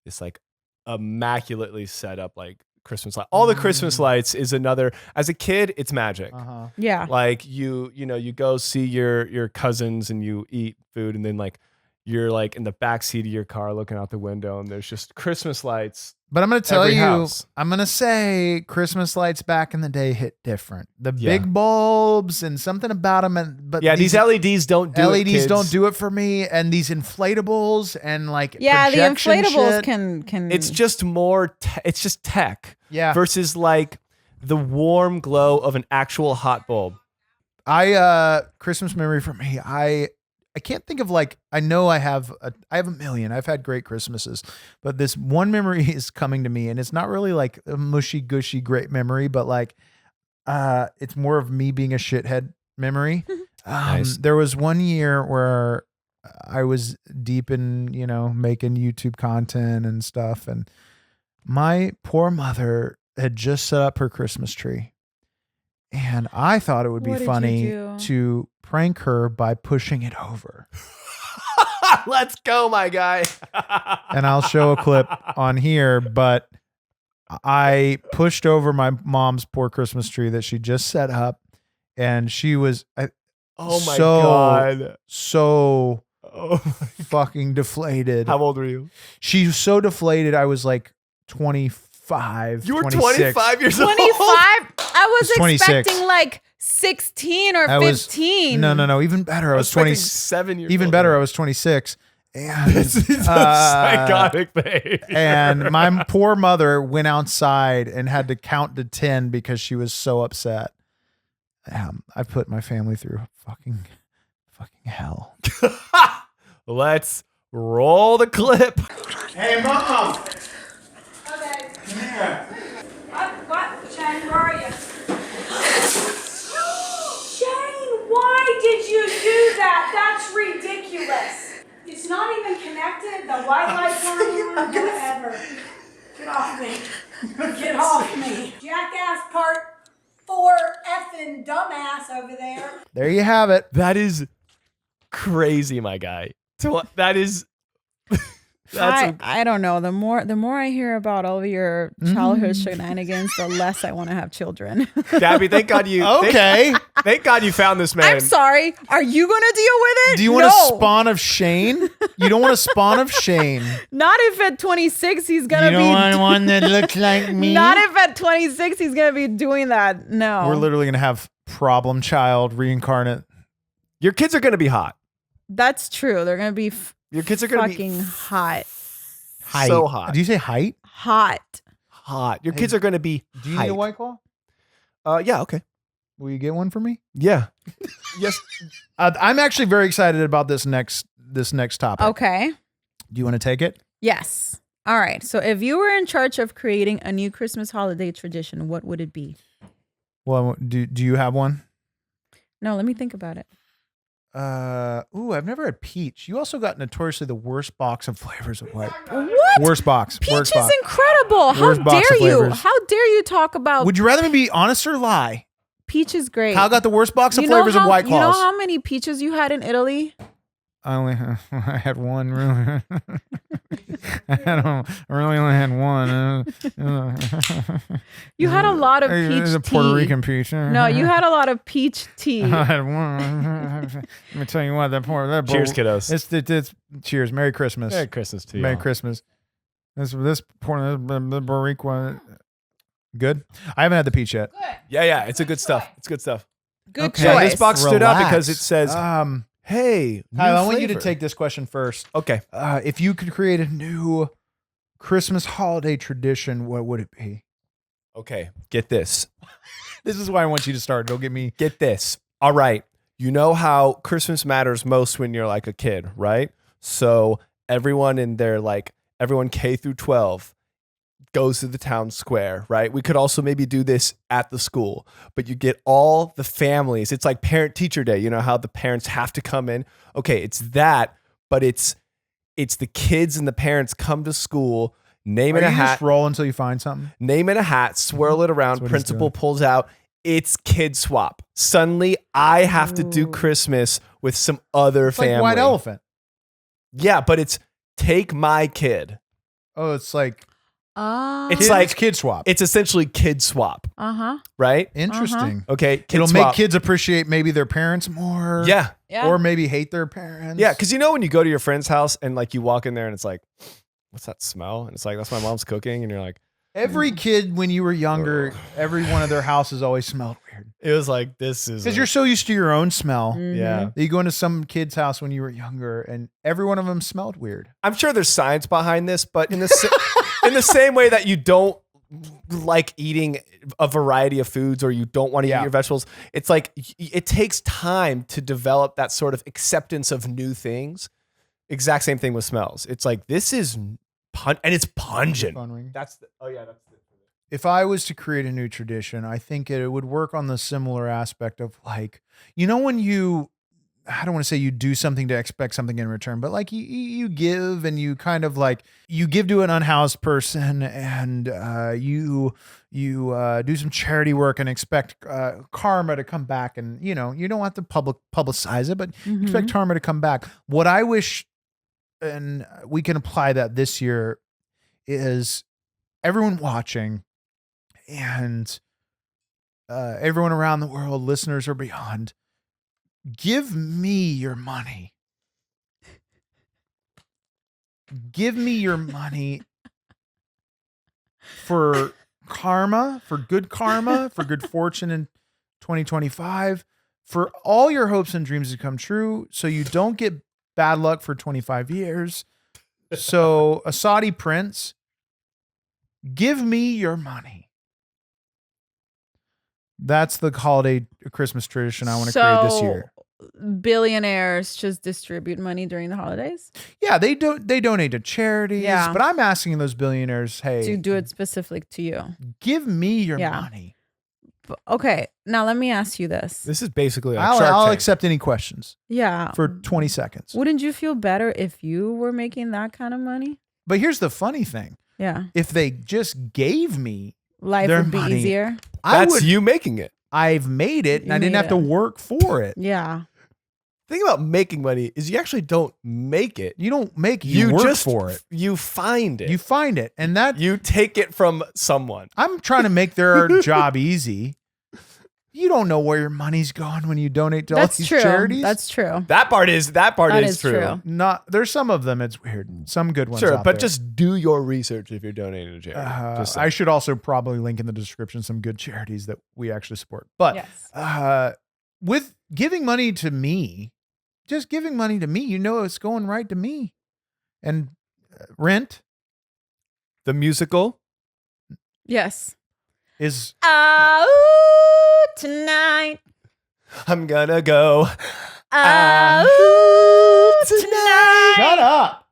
this like immaculately set up like Christmas light. All the Christmas lights is another. As a kid, it's magic. Uh-huh. Yeah. Like you go see your cousins and you eat food, and then like you're like in the back seat of your car looking out the window, and there's just Christmas lights. But I'm going to tell Every you, house. I'm going to say Christmas lights back in the day hit different. The Yeah. big bulbs and something about them. But Yeah, these LEDs don't do it. LEDs Kids. don't do it for me. And these inflatables and like Yeah, the projection inflatables shit. can It's just more. It's just tech. Yeah. Versus like the warm glow of an actual hot bulb. Christmas memory for me. I can't think of like, I know I have a million. I've had great Christmases, but this one memory is coming to me, and it's not really like a mushy gushy great memory, but like it's more of me being a shithead memory. Nice. There was one year where I was deep in, making YouTube content and stuff, and my poor mother had just set up her Christmas tree. And I thought it would be What did you funny do? to prank her by pushing it over. Let's go, my guy. And I'll show a clip on here, but I pushed over my mom's poor Christmas tree that she just set up, and she was Oh my so- god. so Oh, fucking deflated. how old were you? She was so deflated. I was like 25. You were 26. 25 years old. 25. I was 26. expecting like 16 or I was 15. No, even better. I was 20. 7 years. Even old. better. I was 26. And This is psychotic, babe. and my poor mother went outside and had to count to 10 because she was so upset. I put my family through fucking hell. Let's roll the clip. Hey, Mom! What? Shane, where are you? Shane, why did you do that? That's ridiculous. It's not even connected. The white lights aren't on. Whatever. Get off me. Get off me. Jackass part 4 effing dumbass over there. There you have it. That is crazy, my guy. That is. I don't know. The more I hear about all of your childhood shenanigans, the less I want to have children. Gabby, thank God you. Okay. Thank God you found this man. I'm sorry. Are you going to deal with it? Do you want a spawn of Shane? You don't want a spawn of Shane. Not if at 26 he's going to be. want one that looks like me? Not if at 26 he's going to be doing that. No. We're literally going to have problem child reincarnate. Your kids are going to be hot. That's true. They're going to be Your kids are going to be fucking hot. Height. So hot. Do you say height? Hot. Hot. Your kids are going to be. Do you hype. need a White Claw? Yeah. Okay. Will you get one for me? Yeah. Yes. I'm actually very excited about this next topic. Okay. Do you want to take it? Yes. All right. So if you were in charge of creating a new Christmas holiday tradition, what would it be? Well, do you have one? No, let me think about it. I've never had peach. You also got notoriously the worst box of flavors of white. What? Worst box. Peach worst is box. incredible. How Worst box dare of you? flavors. How dare you talk about Would you rather me be honest or lie? peach is great. Kyle got the worst box of You know flavors of how- White Claws. You know how many peaches you had in Italy? I had one really. I really only had one. You had a lot of It peach was a tea. Puerto Rican peach. No, you had a lot of peach tea. I had one. Let me tell you what, that Cheers, kiddos. It's cheers. Merry Christmas. Merry Christmas to you. Merry Christmas. This Puerto Rican. Good. I haven't had the peach yet. Yeah. It's a good stuff. It's good stuff. Good Okay. choice. Yeah, this box stood out Relax. because it says, "Hey, Kyle, I new want you to flavor." take this question first. Okay. If you could create a new Christmas holiday tradition, what would it be? Okay. Get this. This is why I want you to start. Don't get me. Get this. All right. You know how Christmas matters most when you're like a kid, right? So everyone everyone K through 12 goes to the town square, right? We could also maybe do this at the school, but you get all the families. It's like parent teacher day. You know how the parents have to come in. Okay. It's that, but it's the kids and the parents come to school, name in a hat, Just roll until you find something. name in a hat, swirl it around. That's what he's Principal doing. pulls out. It's kid swap. Suddenly, I have to do Christmas with some other It's family. like White Elephant. Yeah, but it's take my kid. Oh, it's like It's like kid swap. It's essentially kid swap, Uh-huh. right? Interesting. Okay, kid It'll swap. make kids appreciate maybe their parents more. Yeah, Yeah. Or maybe hate their parents. yeah. Because you know when you go to your friend's house and like you walk in there and it's like, what's that smell? And it's like that's my mom's cooking, and you're like, Every kid when you were younger, every one of their houses always smelled weird. it was like this is Because you're so used to your own smell. yeah. You go into some kid's house when you were younger and every one of them smelled weird. I'm sure there's science behind this, but in the same way that you don't like eating a variety of foods or you don't want to eat your vegetables, it's like it takes time to develop that sort of acceptance of new things. Exact same thing with smells. It's like this is and it's pungent. That's the. If I was to create a new tradition, I think it would work on the similar aspect of like, you know, when I don't want to say you do something to expect something in return, but like you give and you kind of like you give to an unhoused person and you do some charity work and expect karma to come back, and you know you don't have to publicize it, but you expect karma to come back. What I wish, and we can apply that this year, is everyone watching and everyone around the world, listeners or beyond, give me your money. Give me your money for karma, for good fortune in 2025, for all your hopes and dreams to come true, so you don't get bad luck for 25 years. So a Saudi prince, give me your money. That's the holiday Christmas tradition I want to create this year. Billionaires just distribute money during the holidays Yeah, they donate to charities, Yeah. but I'm asking those billionaires, hey, to do it specific to you. give me your money. Okay, now let me ask you this. This is basically like I'll Shark Tank. accept any questions Yeah. for 20 seconds. Wouldn't you feel better if you were making that kind of money? But here's the funny thing. Yeah. If they just gave me Life their would be money, easier. That's you making it. I've made it and You I didn't made have to it. work for it. Yeah. The thing about making money is you actually don't make it. You don't make it, you work just for it. You find it. You find it. And that You take it from someone. I'm trying to make their job easy. You don't know where your money's going when you donate to all That's these true. Charities. That's true. That part is true. true. Not there's some of them it's weird. Some good ones. Sure, out but there. just do your research if you're donating to charity. Just I should also probably link in the description some good charities that we actually support. But Yes. with giving money to me, just giving money to me, you know it's going right to me. And Rent the musical. Yes. is Tonight. I'm gonna go Tonight. shut up.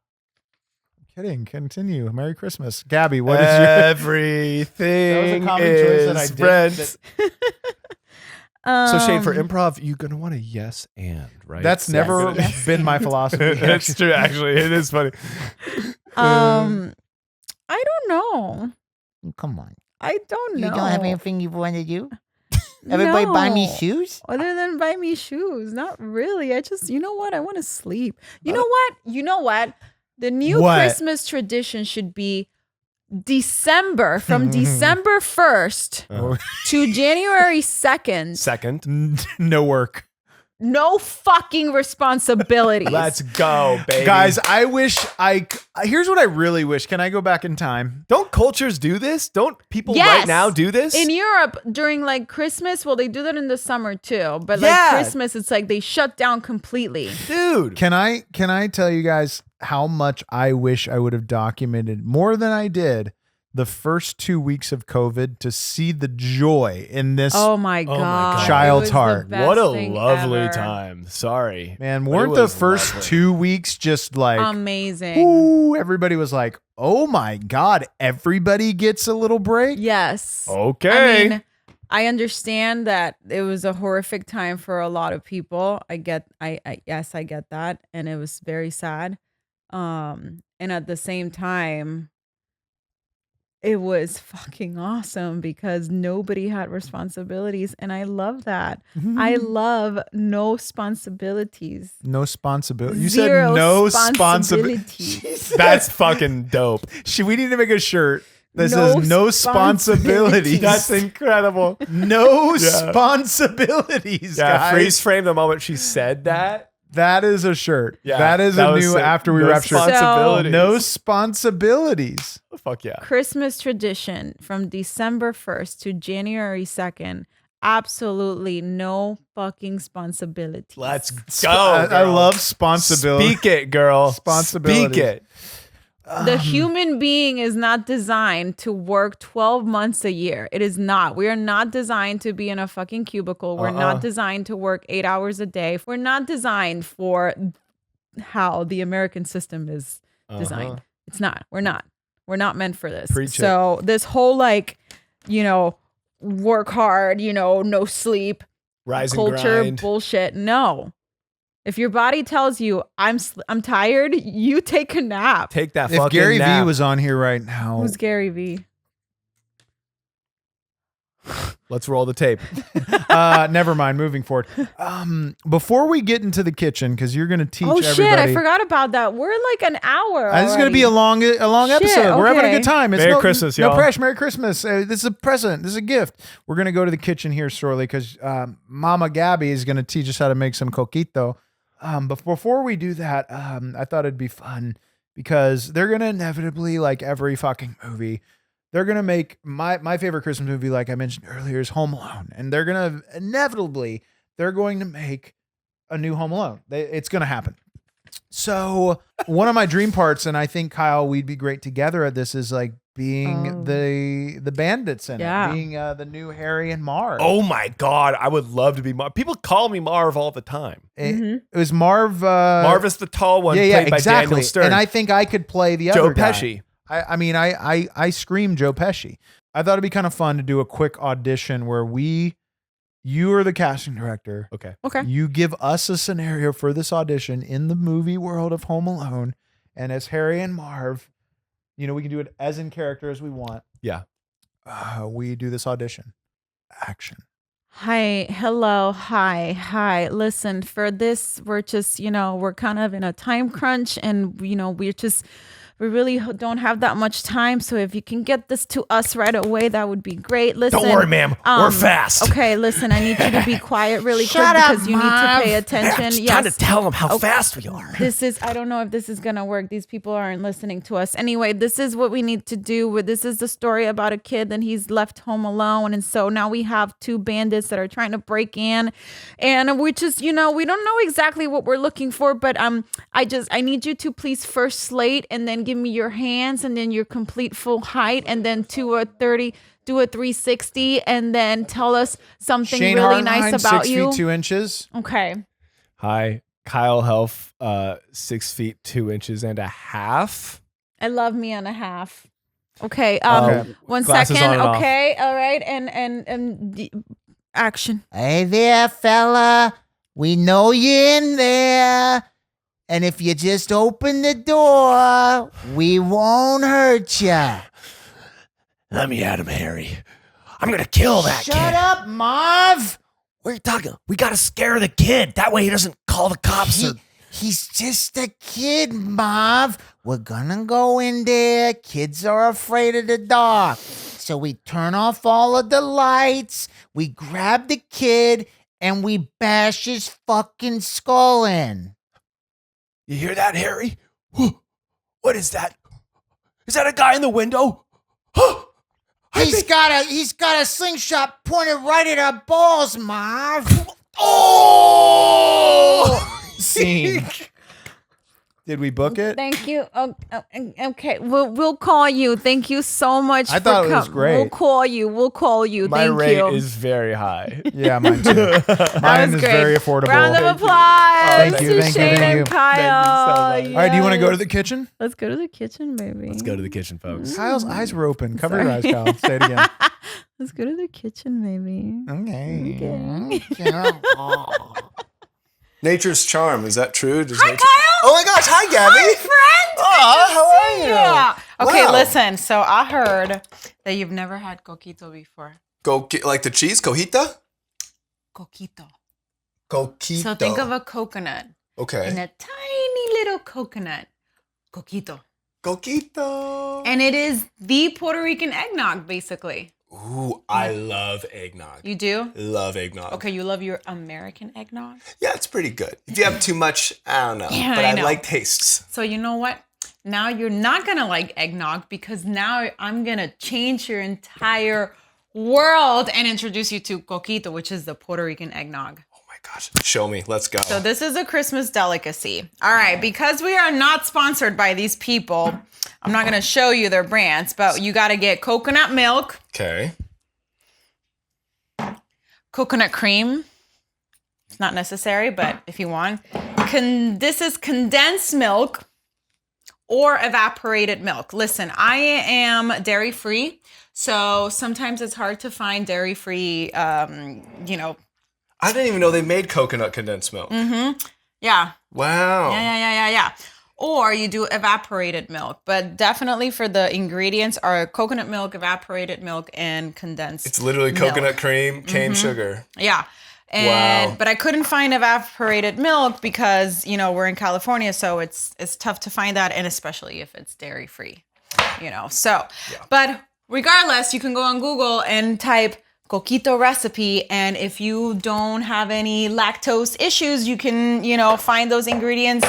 I'm kidding. Continue. Merry Christmas. Gabby, what is your everything That was a common choice that I is did. Brent. So Shane, for Um, improv, you're gonna want a yes and, right? That's never Yes. been my philosophy. That's true. Actually, it is funny. I don't know. Come on. I don't know. You don't have anything you want to do? Everybody buy me No. shoes? Other than buy me shoes. Not really. I just, you know what? I want to sleep. You know what? You know what? The new What? Christmas tradition should be December, from December 1st to January 2nd. Second, No work. No fucking responsibilities. let's go, baby. Guys, I wish here's what I really wish. Can I go back in time? don't cultures do this? Don't people Yes. right now do this? In Europe, during like Christmas, well, they do that in the summer too. But Yeah. like Christmas, it's like they shut down completely. Dude, Can I tell you guys how much I wish I would have documented more than I did the first 2 weeks of COVID to see the joy in this Oh my God. God. Child's It was the heart. best what a thing lovely ever. time. Sorry. man. But Weren't it the was first lovely. 2 weeks just like Amazing. ooh, everybody was like, oh my God, everybody gets a little break. Yes. Okay. I mean, I understand that it was a horrific time for a lot of people. I get that. And it was very sad. And at the same time, it was fucking awesome because nobody had responsibilities. And I love that. I love no responsibilities. No responsibility. You Zero said no responsibility. responsibilities. That's fucking dope. We need to make a shirt that No says no responsibilities. That's incredible. no Yeah. responsibilities, Yeah, guys. freeze frame the moment she said that. That is a shirt. Yeah, that is that a was new sick. after we No wrap shirt. responsibilities. No responsibilities. Oh, fuck yeah. Christmas tradition from December 1st to January 2nd. Absolutely no fucking responsibilities. Let's go. I girl. love responsibility. Speak it, girl. Responsibilities. Speak it. The human being is not designed to work 12 months a year. It is not. We are not designed to be in a fucking cubicle. We're not designed to work 8 hours a day. We're not designed for how the American system is designed. It's not. We're not. We're not meant for this. Preach it. So this whole work hard, no sleep, Rise and culture grind. bullshit. No. If your body tells you I'm tired, you take a nap. Take that If fucking Gary nap. Vee was on here right now, Who's Gary Vee? Let's roll the tape. never mind. Moving forward. Before we get into the kitchen, because you're going to teach Oh everybody. shit! I forgot about that. We're like an hour. This is going to be a long Shit, episode. We're having a okay. good time. It's Merry Christmas, no y'all. pressure. Merry Christmas. This is a present. This is a gift. We're going to go to the kitchen here shortly because Mama Gaby is going to teach us how to make some coquito. But before we do that, I thought it'd be fun because they're going to inevitably, like every fucking movie, they're going to make my favorite Christmas movie, like I mentioned earlier, is Home Alone. And they're going to make a new Home Alone. It's going to happen. So one of my dream parts, and I think Kyle, we'd be great together at this, is like being the bandits in Yeah. it, being the new Harry and Marv. Oh my God. I would love to be Marv. People call me Marv all the time. It was Marv. Marv is the tall one played by exactly. Daniel Stern. And I think I could play the Joe other guy. Pesci. I mean, I scream Joe Pesci. I thought it'd be kind of fun to do a quick audition where you are the casting director. Okay. Okay. You give us a scenario for this audition in the movie world of Home Alone. And as Harry and Marv, we can do it as in character as we want. Yeah. We do this audition. Action. Hi, hello, hi. Listen, for this, we're just, we're kind of in a time crunch and, we really don't have that much time. So if you can get this to us right away, that would be great. Listen. Don't worry, ma'am. We're fast. Okay, listen, I need you to be quiet really quick Shut up, because you need to pay attention. Trying to tell them how fast we are. I don't know if this is going to work. These people aren't listening to us. Anyway, this is what we need to do. This is the story about a kid and he's left home alone. And so now we have two bandits that are trying to break in. And we just, we don't know exactly what we're looking for, but I need you to please first slate and then give me your hands and then your complete full height and then do a 360 and then tell us something Shane really Hartenheim, nice about 6 you. feet 2 inches. Okay. Hi, Kyle Helf, 6 feet 2 inches and a half. I love me and a half. Okay. Okay. 1 Glasses second. on and off. Okay. All right. And action. Hey there, fella. We know you're in there. And if you just open the door, we won't hurt ya. Let me at him, Harry. I'm gonna kill that kid. Shut up, Marv. What are you talking? We gotta scare the kid. That way he doesn't call the cops. He's just a kid, Marv. We're gonna go in there. Kids are afraid of the dark. So we turn off all of the lights. We grab the kid and we bash his fucking skull in. You hear that, Harry? What is that? Is that a guy in the window? He's got a slingshot pointed right at our balls, Marv. Oh! Scene. Did we book it? Thank you. Okay. We'll call you. Thank you so much. I thought it was great. We'll call you. My Thank rate you. is very high. Yeah, mine too. That Mine was is great. very affordable. Round of applause Thank you, to thank you, Shane thank and you. Kyle. Thank you so much. All right, do you want to go to Yes. the kitchen? Let's go to the kitchen, baby. Let's go to the kitchen, folks. Kyle's eyes were open. Cover your eyes, Sorry. Kyle. Say it again. Let's go to the kitchen, baby. Okay. Nature's charm. Is that true? Hi, Kyle. Oh my gosh. Hi, Gabby. Hi, friend. Aw, how are you? Yeah. Okay, Wow. listen. So I heard that you've never had coquito before. Like the cheese? Cojita? Coquito. Coquito. So think of a coconut Okay. and a tiny little coconut. Coquito. Coquito. And it is the Puerto Rican eggnog, basically. Ooh, I love eggnog. You do? Love eggnog. Okay, you love your American eggnog? Yeah, it's pretty good. If you have too much, I don't know. Yeah, but I I know. like tastes. So you know what? Now you're not going to like eggnog because now I'm going to change your entire world and introduce you to coquito, which is the Puerto Rican eggnog. Oh my gosh. Show me. Let's go. So this is a Christmas delicacy. All right, because we are not sponsored by these people, I'm not going to show you their brands, but you got to get coconut milk, Okay. coconut cream. It's not necessary, but if you want. This is condensed milk or evaporated milk. Listen, I am dairy-free, so sometimes it's hard to find dairy-free, I didn't even know they made coconut condensed milk. Yeah. Wow. Yeah. Or you do evaporated milk, but definitely for the ingredients are coconut milk, evaporated milk, and condensed. It's literally milk. coconut cream, cane sugar. Yeah. And Wow. but I couldn't find evaporated milk because, we're in California, so it's tough to find that, and especially if it's dairy free. So but regardless, you can go on Google and type coquito recipe, and if you don't have any lactose issues, you can, find those ingredients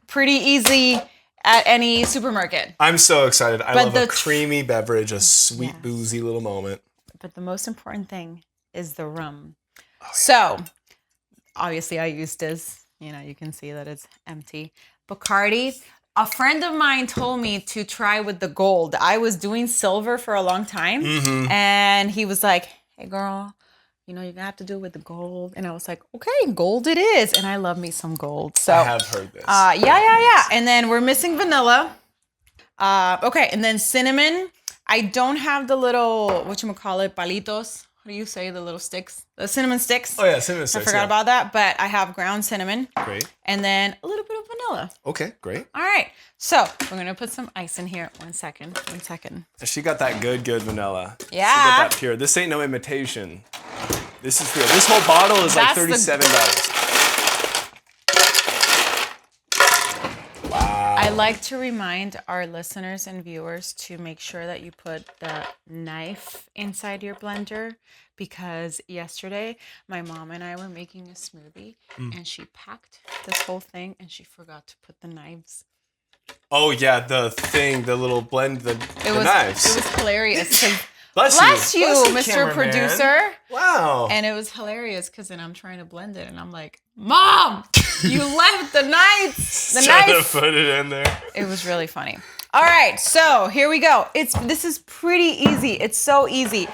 pretty easy at any supermarket. I'm so excited. I love the a creamy beverage, a sweet, boozy little moment. But the most important thing is the rum. So, obviously I used this, you can see that it's empty. Bacardi. A friend of mine told me to try with the gold. I was doing silver for a long time, and he was like, hey girl, you're gonna have to do it with the gold. And I was like, okay, gold it is. And I love me some gold. So I have heard this. yeah. And then we're missing vanilla. Okay, and then cinnamon. I don't have the little, whatchamacallit, palitos. What do you say? The little sticks? The cinnamon sticks. Oh, yeah, cinnamon sticks. I forgot about that, but I have ground cinnamon. Great. And then a little bit of vanilla. Okay, great. All right. So we're going to put some ice in here. One second. She got that good vanilla. Yeah. She got that pure. This ain't no imitation. This is real. This whole bottle is like $37. Wow. I like to remind our listeners and viewers to make sure that you put the knife inside your blender, because yesterday my mom and I were making a smoothie and she packed this whole thing and she forgot to put the knives. Oh yeah, the little blend, the knives. It was hilarious. Bless you, Mr. Producer. Wow. And it was hilarious because then I'm trying to blend it and I'm like, Mom, you left the knives. Trying to put it in there. It was really funny. All right, so here we go. This is pretty easy. It's so easy.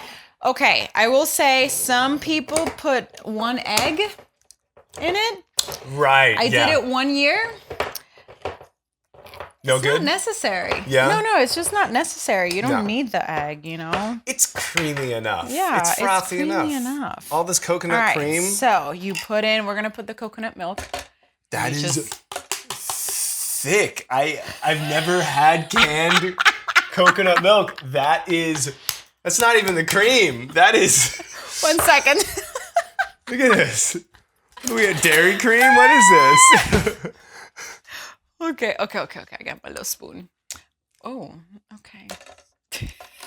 Okay, I will say some people put 1 egg in it. Right. I did it 1 year. No good? It's not necessary. Yeah? No, it's just not necessary. You don't need the egg, you know? It's creamy enough. Yeah, it's frothy creamy enough. All this coconut cream. So you put in, we're going to put the coconut milk. That is thick. I've never had canned coconut milk. That's not even the cream. That is. 1 second. Look at this. We got dairy cream? What is this? Okay. I got my little spoon. Oh, okay.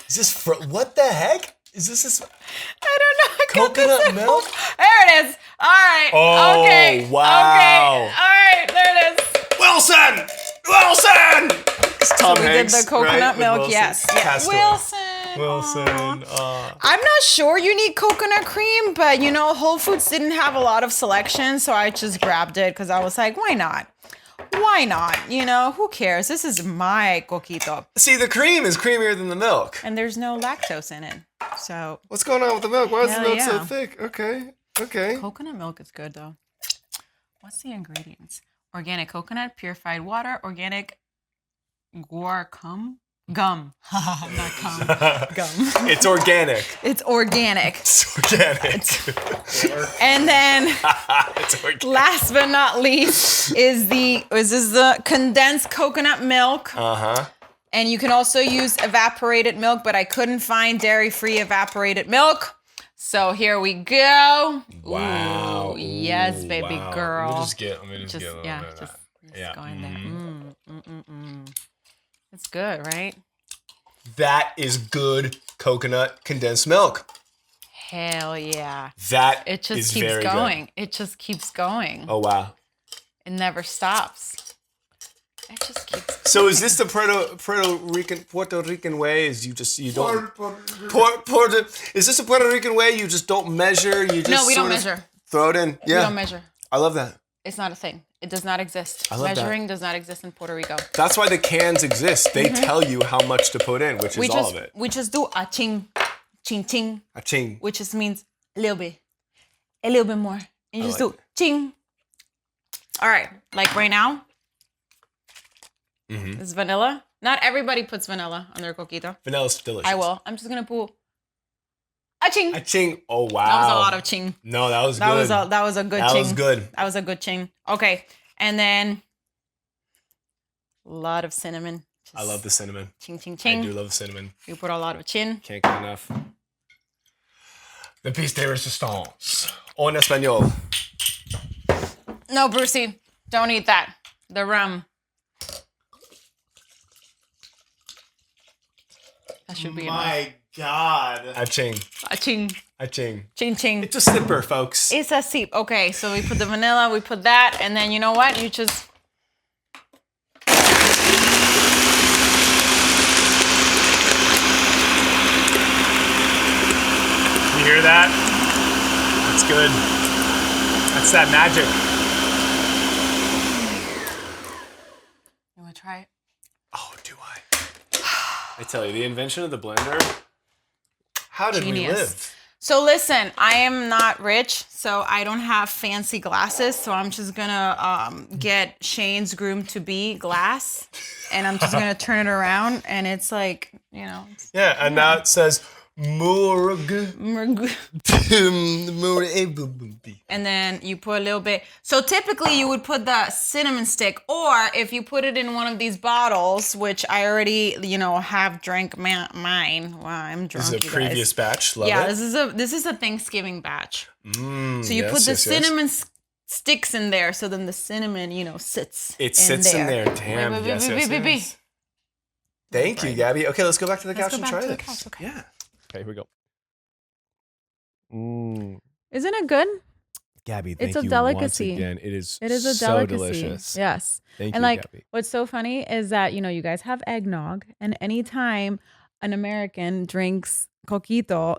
Is this what the heck? Is this? I don't know. Coconut milk? There it is. All right. Oh, okay. wow. Okay. All right. There it is. Wilson! It's Tom so we Hanks, did the coconut right? milk. Wilson. Yes. Castaway. Wilson. Wilson. I'm not sure you need coconut cream, but Whole Foods didn't have a lot of selection, so I just grabbed it because I was like, why not? Why not? Who cares? This is my Coquito. See, the cream is creamier than the milk. And there's no lactose in it. So what's going on with the milk? Why is the milk so yeah. thick? Okay. Coconut milk is good though. What's the ingredients? Organic coconut, purified water, organic guar gum. Not cum. Gum. It's organic. It's organic. It's organic. And then it's organic. Last but not least is the condensed coconut milk. Uh-huh. And you can also use evaporated milk, but I couldn't find dairy-free evaporated milk. So here we go. Wow. Ooh, yes, baby wow. girl. Let me just get a little bit of just that. go in there. It's good, right? That is good coconut condensed milk. Hell yeah. That it just is keeps very going. Good. It just keeps going. Oh wow. It never stops. It just keeps going. So is this the Puerto Rican way? Is you don't is this a Puerto Rican way? You just don't measure, you just No, we don't measure. Throw it in. Yeah. We don't measure. I love that. It's not a thing. It does not exist. I love Measuring does not exist in Puerto Rico. That's why the cans exist. They tell you how much to put in, which is all of it. We just do a ching, ching, ching. A ching. Which just means a little bit more. And you just do ching. All right, like right now, this is vanilla. Not everybody puts vanilla on their coquito. Vanilla's delicious. I will. I'm just gonna put a ching. A ching. Oh wow. That was a lot of ching. No, that was good. That was a good ching. That was good. That was a good ching. Okay, and then a lot of cinnamon. I love the cinnamon. Ching, ching, ching. I do love the cinnamon. You put a lot of chin. Can't get enough. The piece de resistance. En español. No, Brucey, don't eat that. The rum. That should be enough. My God. A ching. A ching. A ching. Ching, ching. It's a sipper, folks. It's a sip. Okay, so we put the vanilla, we put that, and then you know what? You just... You hear that? That's good. That's that magic. You want to try it? Oh, do I? I tell you, the invention of the blender. How did we live? So listen, I am not rich, so I don't have fancy glasses. So I'm just gonna get Shane's groom-to-be glass, and I'm just gonna turn it around, and it's like, you know. Yeah, and now it says Morg. And then you put a little bit. So typically you would put the cinnamon stick, or if you put it in one of these bottles, which I already, have drank mine. Wow, I'm drunk. This is a previous batch. Love yeah, it. this is a Thanksgiving batch. So you Yes, put the yes, yes. cinnamon sticks in there, so then the cinnamon, sits. It sits in there. Damn. Yes. Thank you, Gabby. Okay, let's go back to the couch and try this. Couch, okay. Yeah. Okay, here we go. Isn't it good? Gabby, thank It's a you delicacy. once again. It is a so delicacy. delicious. Yes. Thank And you, like, Gabby. what's so funny is that, you guys have eggnog, and anytime an American drinks Coquito,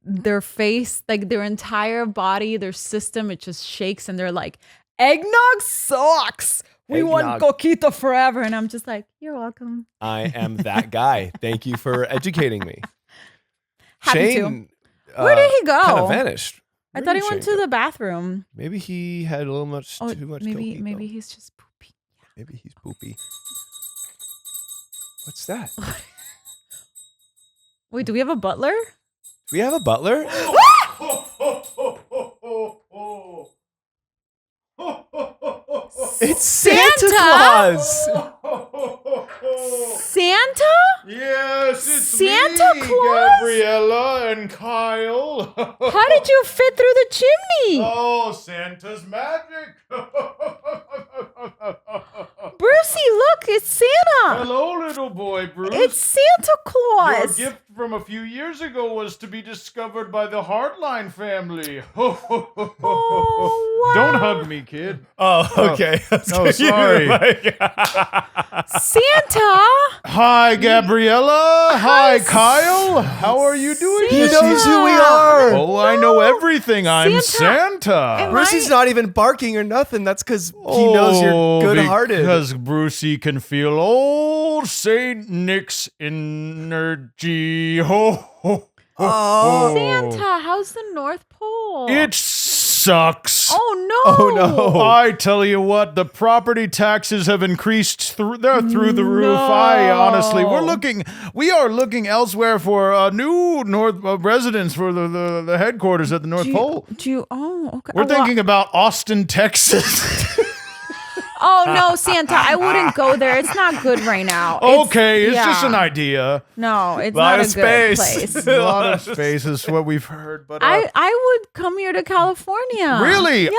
their face, like their entire body, their system, it just shakes, and they're like, eggnog sucks. We want Eggnog. Coquito forever. And I'm just like, you're welcome. I am that guy. Thank you for educating me. Happy to. Shane, Where did he go? Kind of vanished. I Where thought he did went Shane to go? the bathroom. Maybe he had a little too much maybe Coquito. he's just poopy. Maybe he's poopy. What's that? Wait, do we have a butler? Do we have a butler? It's Santa Claus. Santa? Yes, it's Santa me, Claus? Gabriella and Kyle. How did you fit through the chimney? Oh, Santa's magic. Brucey, look, it's Santa. Hello, little boy, Bruce. It's Santa Your Claus. gift from a few years ago was to be discovered by the Hardline family. Oh, wow. Don't hug me, kid. Oh, okay. Oh, sorry. Santa? Hi, Gabriella. Hi, Kyle. How are you doing? He this knows evening? who we are. Oh, I know everything. I'm Santa. Santa. Brucey's not even barking or nothing. That's because he knows you're good-hearted. Because Brucey can feel old Saint Nick's energy. Ho, ho, ho. Santa, how's the North Pole? It sucks. Oh, no. Oh, no. I tell you what, the property taxes have increased. They're through the roof. We are looking elsewhere for a new North residence for the headquarters at the North Pole. Okay. We're thinking about Austin, Texas. Oh, no, Santa, I wouldn't go there. It's not good right now. Okay, it's just an yeah. idea. No, it's Lot not of a good space. place. A lot of space is what we've heard, but I would come here to California. really, Yeah.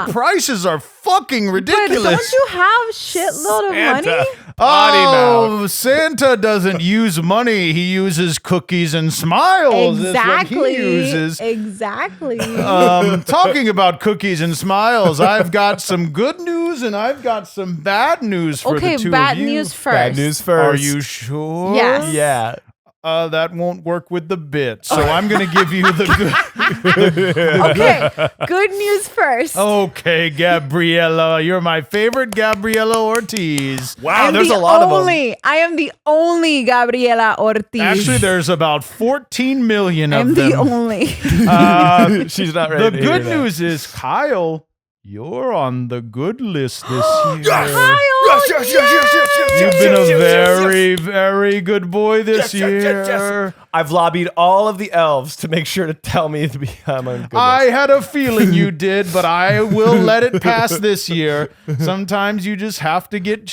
the prices are fucking But ridiculous. don't you have shitload of money? Oh, Santa doesn't use money. He uses cookies and smiles. That's Exactly. what he uses. Exactly. Talking about cookies and smiles, I've got some good news and I've got some bad news for Okay, the two bad of you. news first. Bad news Are first. you sure? Yes. Yeah. That won't work with the bit, so I'm going to give you the good. Okay, good news first. Okay, Gabriella, you're my favorite Gabriella Ortiz. Wow, I'm there's the a lot of them. I am the only Gabriella Ortiz. Actually, there's about 14 million of I'm them. the only. She's not ready The to hear good that. news is, Kyle, you're on the good list this year. Kyle, You've been a very, very good boy this year. I've lobbied all of the elves to make sure to tell me to be I'm on good I list. had a feeling you did, but I will let it pass this year. Sometimes you just have to get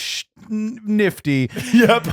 nifty. Yep.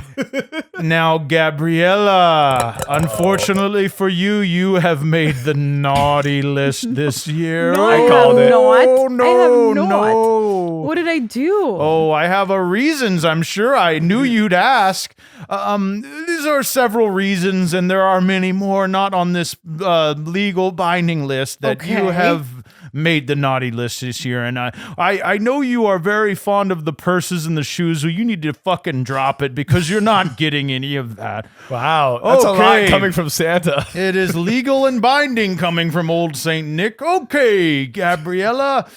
Now, Gabriella, unfortunately for you, you have made the naughty list this year. No, I I called have it. not. No, I have not. no. What did I do? Oh, I have reasons. I'm sure I knew you'd ask. These are several reasons, and there are many more not on this legal binding list that you Okay. have made the naughty list this year, and I know you are very fond of the purses and the shoes, so you need to fucking drop it because you're not getting any of that. Wow, that's a lot coming from Santa. It is legal and binding coming from old Saint Nick. Okay, Gabriella.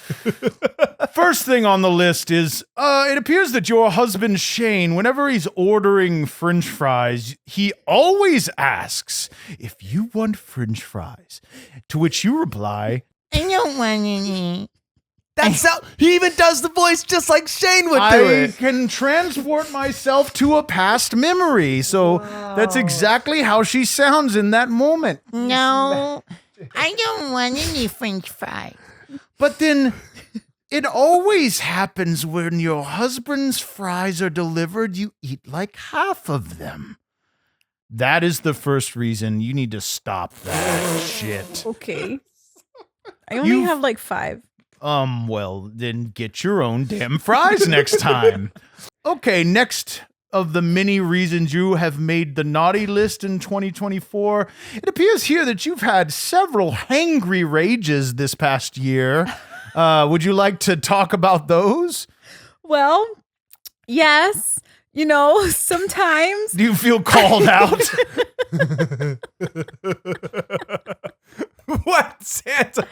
First thing on the list is, it appears that your husband Shane, whenever he's ordering French fries, he always asks if you want French fries, to which you reply, I don't want any. That's how he even does the voice just like Shane would do I it. can transport myself to a past memory. So that's exactly how she sounds in that moment. No, I don't want any French fries. But then it always happens when your husband's fries are delivered, you eat like half of them. That is the first reason you need to stop that shit. Okay. I only have like 5. Well, then get your own damn fries next time. Okay, next of the many reasons you have made the naughty list in 2024, it appears here that you've had several hangry rages this past year. Would you like to talk about those? Well, yes. You know, sometimes. Do you feel called out? What, Santa?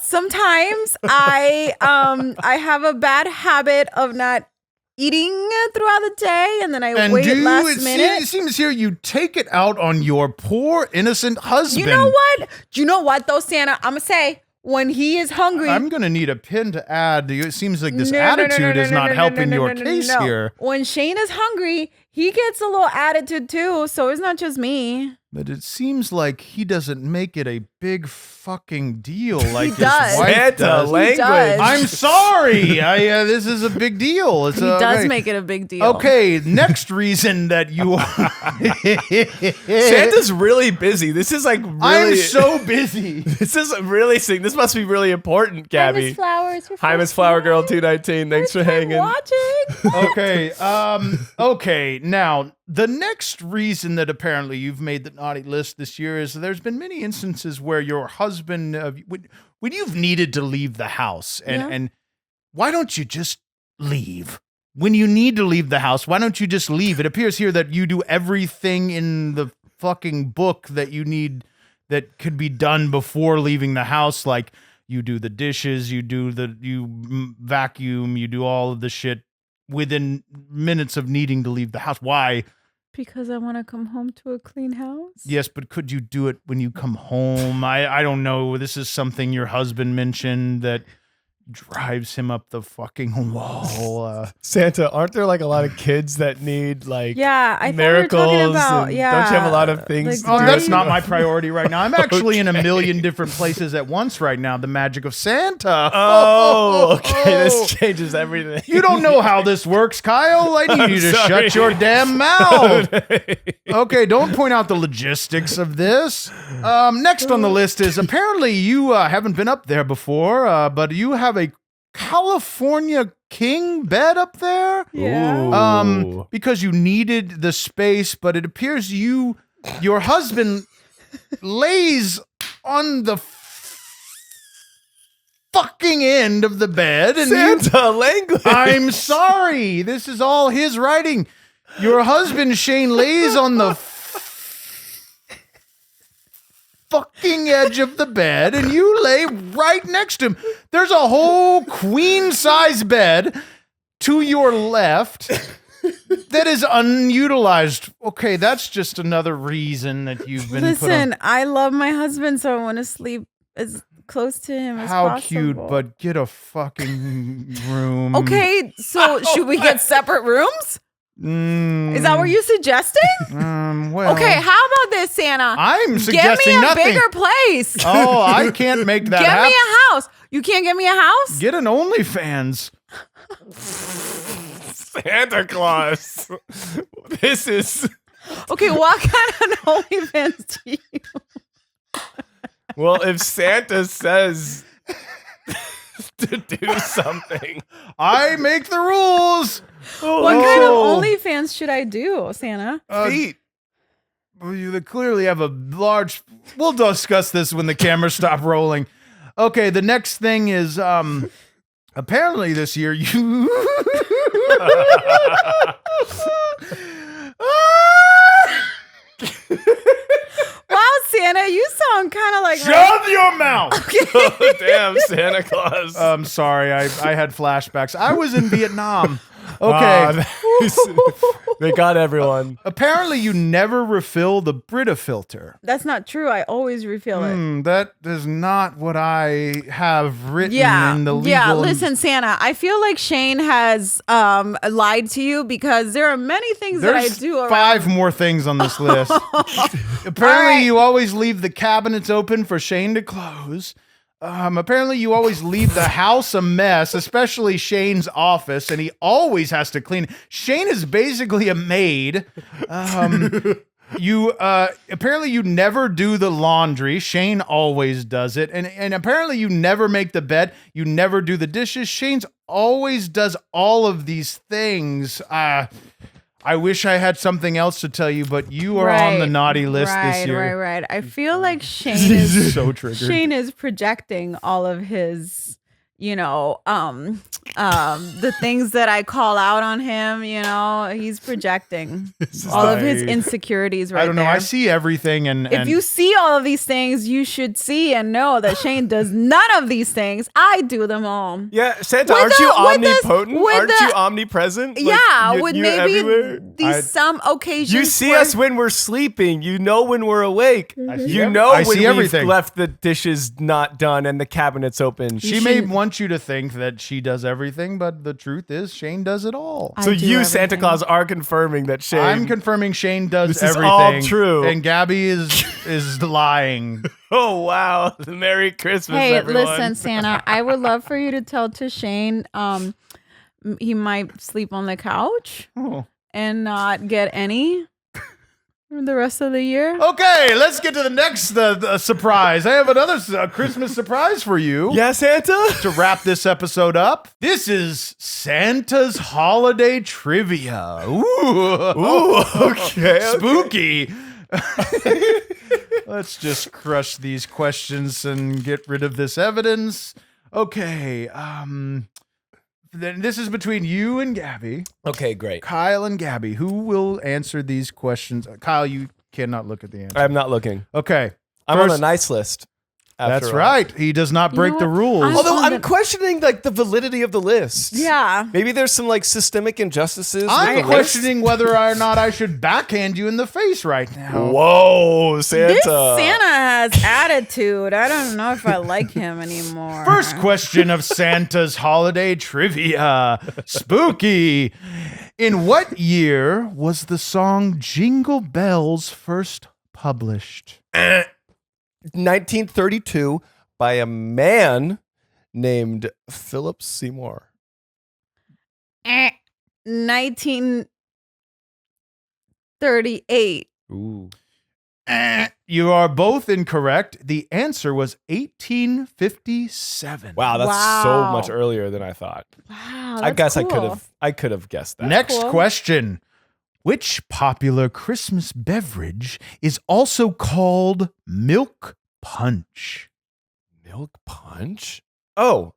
Sometimes I have a bad habit of not eating throughout the day, and then I wait last minute. It seems here you take it out on your poor innocent husband. You know what? Do you know what though, Santa? I'm gonna say when he is hungry. I'm gonna need a pin to add. It seems like this attitude is not helping your case here. When Shane is hungry, he gets a little attitude too. So it's not just me. But it seems like he doesn't make it a big fucking deal like his does. wife Santa does. language. does. I'm sorry. This is a big deal. He does make it a big deal. Okay, next reason that you Santa's really busy. This is like really. I'm so busy. This is really sick. This must be really important, Gabby. Hi, Miss Flowers. Hi, Miss Flower Girl 219. Thanks for hanging. Watching. Okay. Okay. Now, the next reason that apparently you've made the naughty list this year is there's been many instances where your husband, when you've needed to leave the house, and why don't you just leave? When you need to leave the house, why don't you just leave? It appears here that you do everything in the fucking book that you need that could be done before leaving the house. Like you do the dishes, you vacuum, you do all of the shit within minutes of needing to leave the house. Why? Because I want to come home to a clean house. Yes, but could you do it when you come home? I don't know. This is something your husband mentioned that drives him up the fucking wall. Santa, aren't there like a lot of kids that need like I miracles? thought we were talking about, Don't you have a lot of things? Like, That's not my priority right now. I'm actually in a million different places at once right now. The magic of Santa. Oh, okay. This changes everything. You don't know how this works, Kyle. I need you to shut your damn mouth. Okay, don't point out the logistics of this. Next on the list is apparently you haven't been up there before, but you have a California king bed up there. Yeah. Because you needed the space, but it appears your husband lays on the fucking end of the bed. And Santa language. I'm sorry. This is all his writing. Your husband, Shane, lays on the fucking edge of the bed, and you lay right next to him. There's a whole queen-size bed to your left that is unutilized. Okay, that's just another reason that you've been Listen, I love my husband, so I want to sleep as close to him as How possible. cute, but get a fucking room. Okay, so should we get separate rooms? Is that what you're suggesting? Well, Okay, how about this, Santa? I'm suggesting Get me a nothing. bigger place. Oh, I can't make that Get happen. me a house. You can't get me a house? Get an OnlyFans. Santa Claus. This is. Okay, what kind of OnlyFans do you? Well, if Santa says to do something, I make the rules. What kind of OnlyFans should I do, Santa? Feet. Well, you clearly have a large. We'll discuss this when the cameras stop rolling. Okay, the next thing is apparently this year you Wow, Santa, you sound kind of like shut your mouth. Oh, damn, Santa Claus. I'm sorry, I had flashbacks. I was in Vietnam. Okay. They got everyone. Apparently, you never refill the Brita filter. That's not true. I always refill it. That is not what I have written in the legal. Yeah, listen, Santa, I feel like Shane has lied to you because there are many things that I There's do around. 5 more things on this list. Apparently, you always leave the cabinets open for Shane to close. Apparently, you always leave the house a mess, especially Shane's office, and he always has to clean. Shane is basically a maid. You apparently you never do the laundry. Shane always does it, and apparently you never make the bed. You never do the dishes. Shane's always does all of these things. I wish I had something else to tell you, but you are on the naughty list this year. Right. I feel like Shane is so triggered. Shane is projecting all of his, the things that I call out on him. He's projecting all of his insecurities right I don't know. there. I see everything, and If you see all of these things, you should see and know that Shane does none of these things. I do them all. Yeah, Santa, With aren't the- you with this- omnipotent? with Aren't the- you omnipresent? Like, Yeah, you- with you maybe everywhere? some occasions. You see where- us when we're sleeping. You know when we're awake. You know I when see we've everything. left the dishes not done and the cabinets open. she may want you to think that she does everything, but the truth is Shane does it all. So you, Santa Claus, are confirming that Shane. I'm confirming Shane does This is everything. all true. And Gabby is lying. Oh wow! Merry Christmas, Hey, everyone. listen, Santa. I would love for you to tell to Shane. He might sleep on the couch and not get any for the rest of the year. Okay, let's get to the next surprise. I have another Christmas surprise for you. Yeah, Santa? To wrap this episode up, this is Santa's holiday trivia. Ooh, okay. Spooky. Let's just crush these questions and get rid of this evidence. Okay, then this is between you and Gabby. Okay, great. Kyle and Gabby, who will answer these questions? Kyle, you cannot look at the answer. I'm not looking. Okay. I'm on First- a nice list. That's after all. right. He does not You break know the what? rules. Although I'm questioning like the validity of the list. Yeah. Maybe there's some like systemic injustices. with I'm the list. questioning whether or not I should backhand you in the face right now. Whoa, Santa. This Santa has attitude. I don't know if I like him anymore. First question of Santa's holiday trivia. Spooky. In what year was the song Jingle Bells first published? 1932 by a man named Philip Seymour. 1938. Ooh. You are both incorrect. The answer was 1857. Wow, that's Wow. so much earlier than I thought. Wow, I guess cool. I could have guessed that. Next cool. question. Which popular Christmas beverage is also called milk punch? Milk punch? Oh,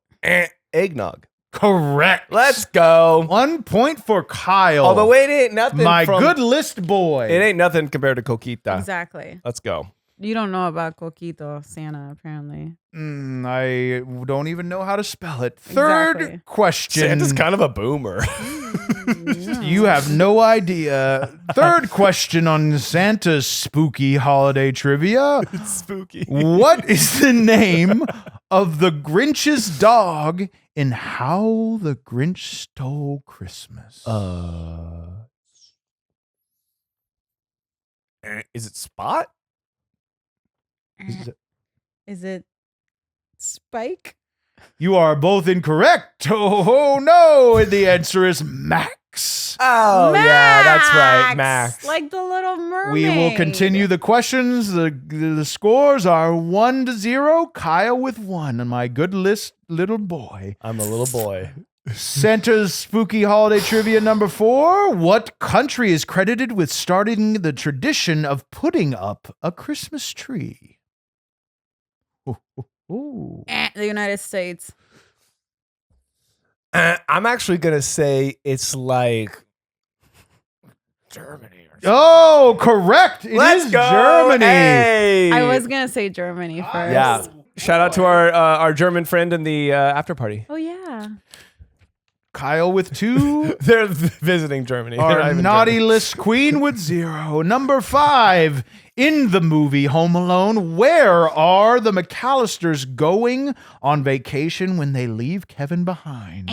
eggnog. Correct. Let's go. 1 point for Kyle. Although it ain't nothing. My from- good list boy. It ain't nothing compared to Coquito. Exactly. Let's go. You don't know about Coquito, Santa, apparently. I don't even know how to spell it. Third Exactly. question. Santa's kind of a boomer. You have no idea. Third question on Santa's spooky holiday trivia. It's spooky. What is the name of the Grinch's dog in How the Grinch Stole Christmas? Is it Spot? Is it Spike? You are both incorrect. Oh no. The answer is Max. Oh, yeah, that's right. Max. Like the little mermaid. We will continue the questions. The scores are 1-0. Kyle with 1. And my good list little boy. I'm a little boy. Santa's spooky holiday trivia number 4. What country is credited with starting the tradition of putting up a Christmas tree? Ooh. The United States. I'm actually gonna say it's like Germany. Oh, correct. It is Germany. Hey. I was gonna say Germany first. Yeah. Shout out to our German friend in the after party. Oh yeah. Kyle with 2. They're visiting Germany. They're Our not even naughty German. list queen with 0. Number 5. In the movie Home Alone, where are the McAllisters going on vacation when they leave Kevin behind?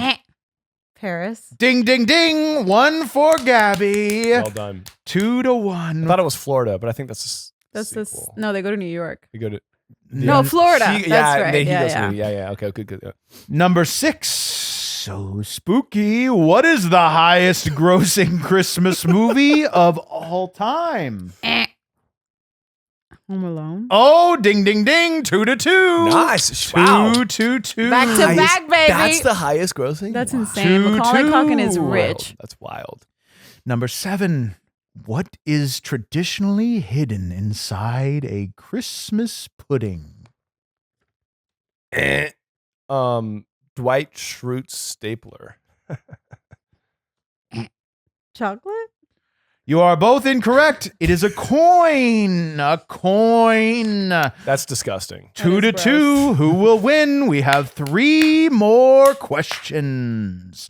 Paris. Ding, ding, ding. 1 for Gabby. Well done. 2-1. I thought it was Florida, but I think that's That's the sequel. no. They go to New York. We go to No, Florida. That's right. He Yeah, goes yeah. to me. Yeah. Okay. Good. Yeah. Number 6. So spooky. What is the highest grossing Christmas movie of all time? Home Alone. Oh, ding, ding, ding. 2-2. Nice. 2-2-2. Back to back, baby. That's the highest grossing. That's insane. Macaulay 2-2. Culkin is rich. That's wild. Number 7. What is traditionally hidden inside a Christmas pudding? Dwight Schrute's stapler. Chocolate. You are both incorrect. It is a coin. A coin. That's disgusting. 2-2. Who will win? We have 3 more questions.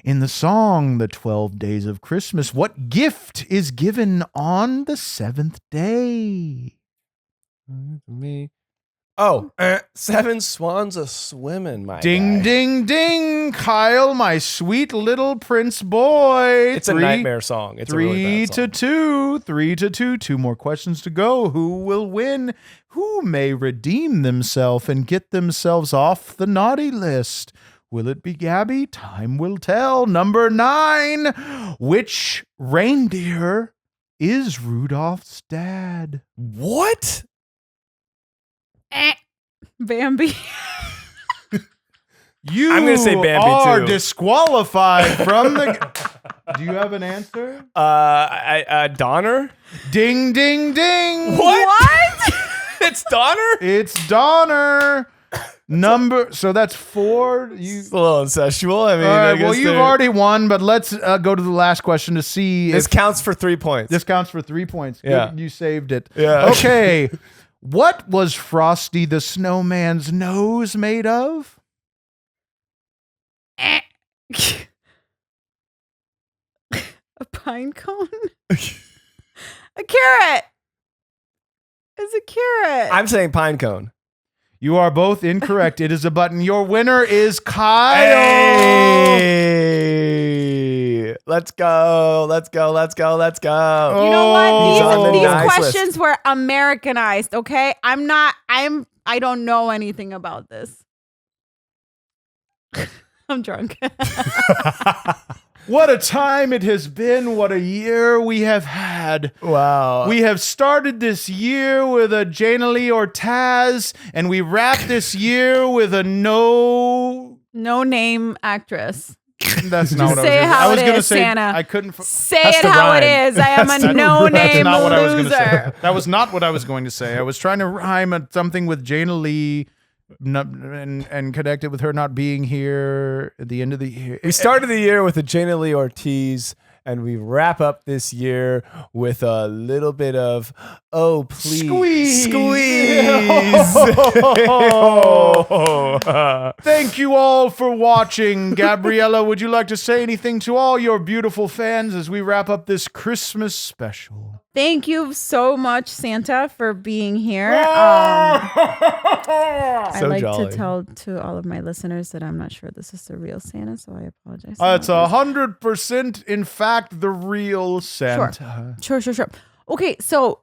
In the song, The 12 Days of Christmas, what gift is given on the 7th day? Me. 7 swans a swimming, my Ding, guy. ding, ding. Kyle, my sweet little prince boy. It's a nightmare song. It's a really bad song. 3-2. 3-2. 2 more questions to go. Who will win? Who may redeem themselves and get themselves off the naughty list? Will it be Gabby? Time will tell. Number 9. Which reindeer is Rudolph's dad? What? Bambi. You I'm gonna say Bambi, are too. disqualified from the... Do you have an answer? Donner? Ding, ding, ding. What? It's Donner? It's Donner. So that's 4. It's a little incestual. I mean, All I right, guess well, you've they're- already won, but let's go to the last question to see This if counts for 3 points. this counts for 3 points. Good, Yeah. you saved it. Yeah. Okay. What was Frosty the Snowman's nose made of? A pine cone. A carrot. It's a carrot. I'm saying pine cone. You are both incorrect. It is a button. Your winner is Kyle. Hey! Let's go. Let's go. Let's go. Let's go. You know He's on what? the These nice questions list. were Americanized, okay? I don't know anything about this. I'm drunk. What a time it has been. What a year we have had. Wow. We have started this year with a Jana Lee Ortiz, and we wrap this year with a no name actress. That's not what I was say gonna how I was it gonna is, say. Santa. I couldn't. Say That's it the how it rhyme. is. I am a no-name That's not what I was loser. gonna say. That was not what I was going to say. I was trying to rhyme at something with Jana Lee, and connect it with her not being here at the end of the year. We started the year with a Jana Lee Ortiz, and we wrap up this year with a little bit of, oh, please. Squeeze. Squeeze. Thank you all for watching. Gabriella, would you like to say anything to all your beautiful fans as we wrap up this Christmas special? Thank you so much, Santa, for being here. I So like jolly. to tell to all of my listeners that I'm not sure this is the real Santa, so I apologize. It's 100%, in fact, the real Santa. Sure. Okay, so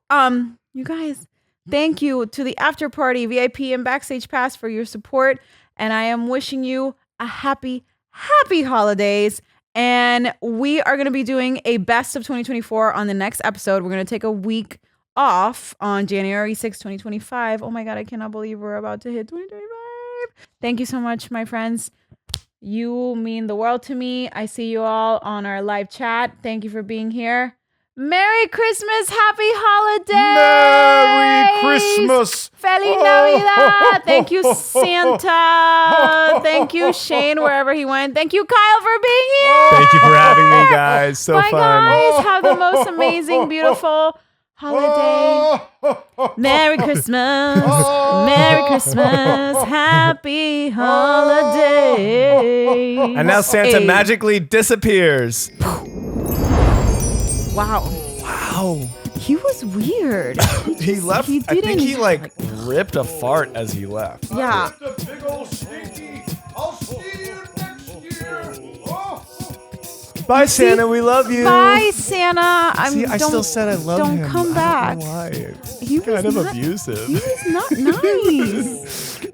you guys, thank you to the after party VIP and backstage pass for your support, and I am wishing you a happy holidays. And we are going to be doing a best of 2024 on the next episode. We're going to take a week off on January 6, 2025. Oh my God, I cannot believe we're about to hit 2025. Thank you so much, my friends. You mean the world to me. I see you all on our live chat. Thank you for being here. Merry Christmas, Happy Holiday. Merry Christmas. Feliz Navidad. Thank you, Santa. Thank you, Shane, wherever he went. Thank you, Kyle, for being here. Thank you for having me, guys. So Bye, fun. guys. Have the most amazing, beautiful holiday. Merry Christmas. Merry Christmas. Happy holiday. And now Santa magically disappears. Wow. Wow. He was weird. He left. he I think didn't- he like ripped a fart as he left. Yeah. The big old stinky. I'll see you next year. Oh. Bye, Santa. We love you. Bye, Santa. See, I still said I love him. Don't come back. I don't know why. He was kind of not- abusive. He was not nice.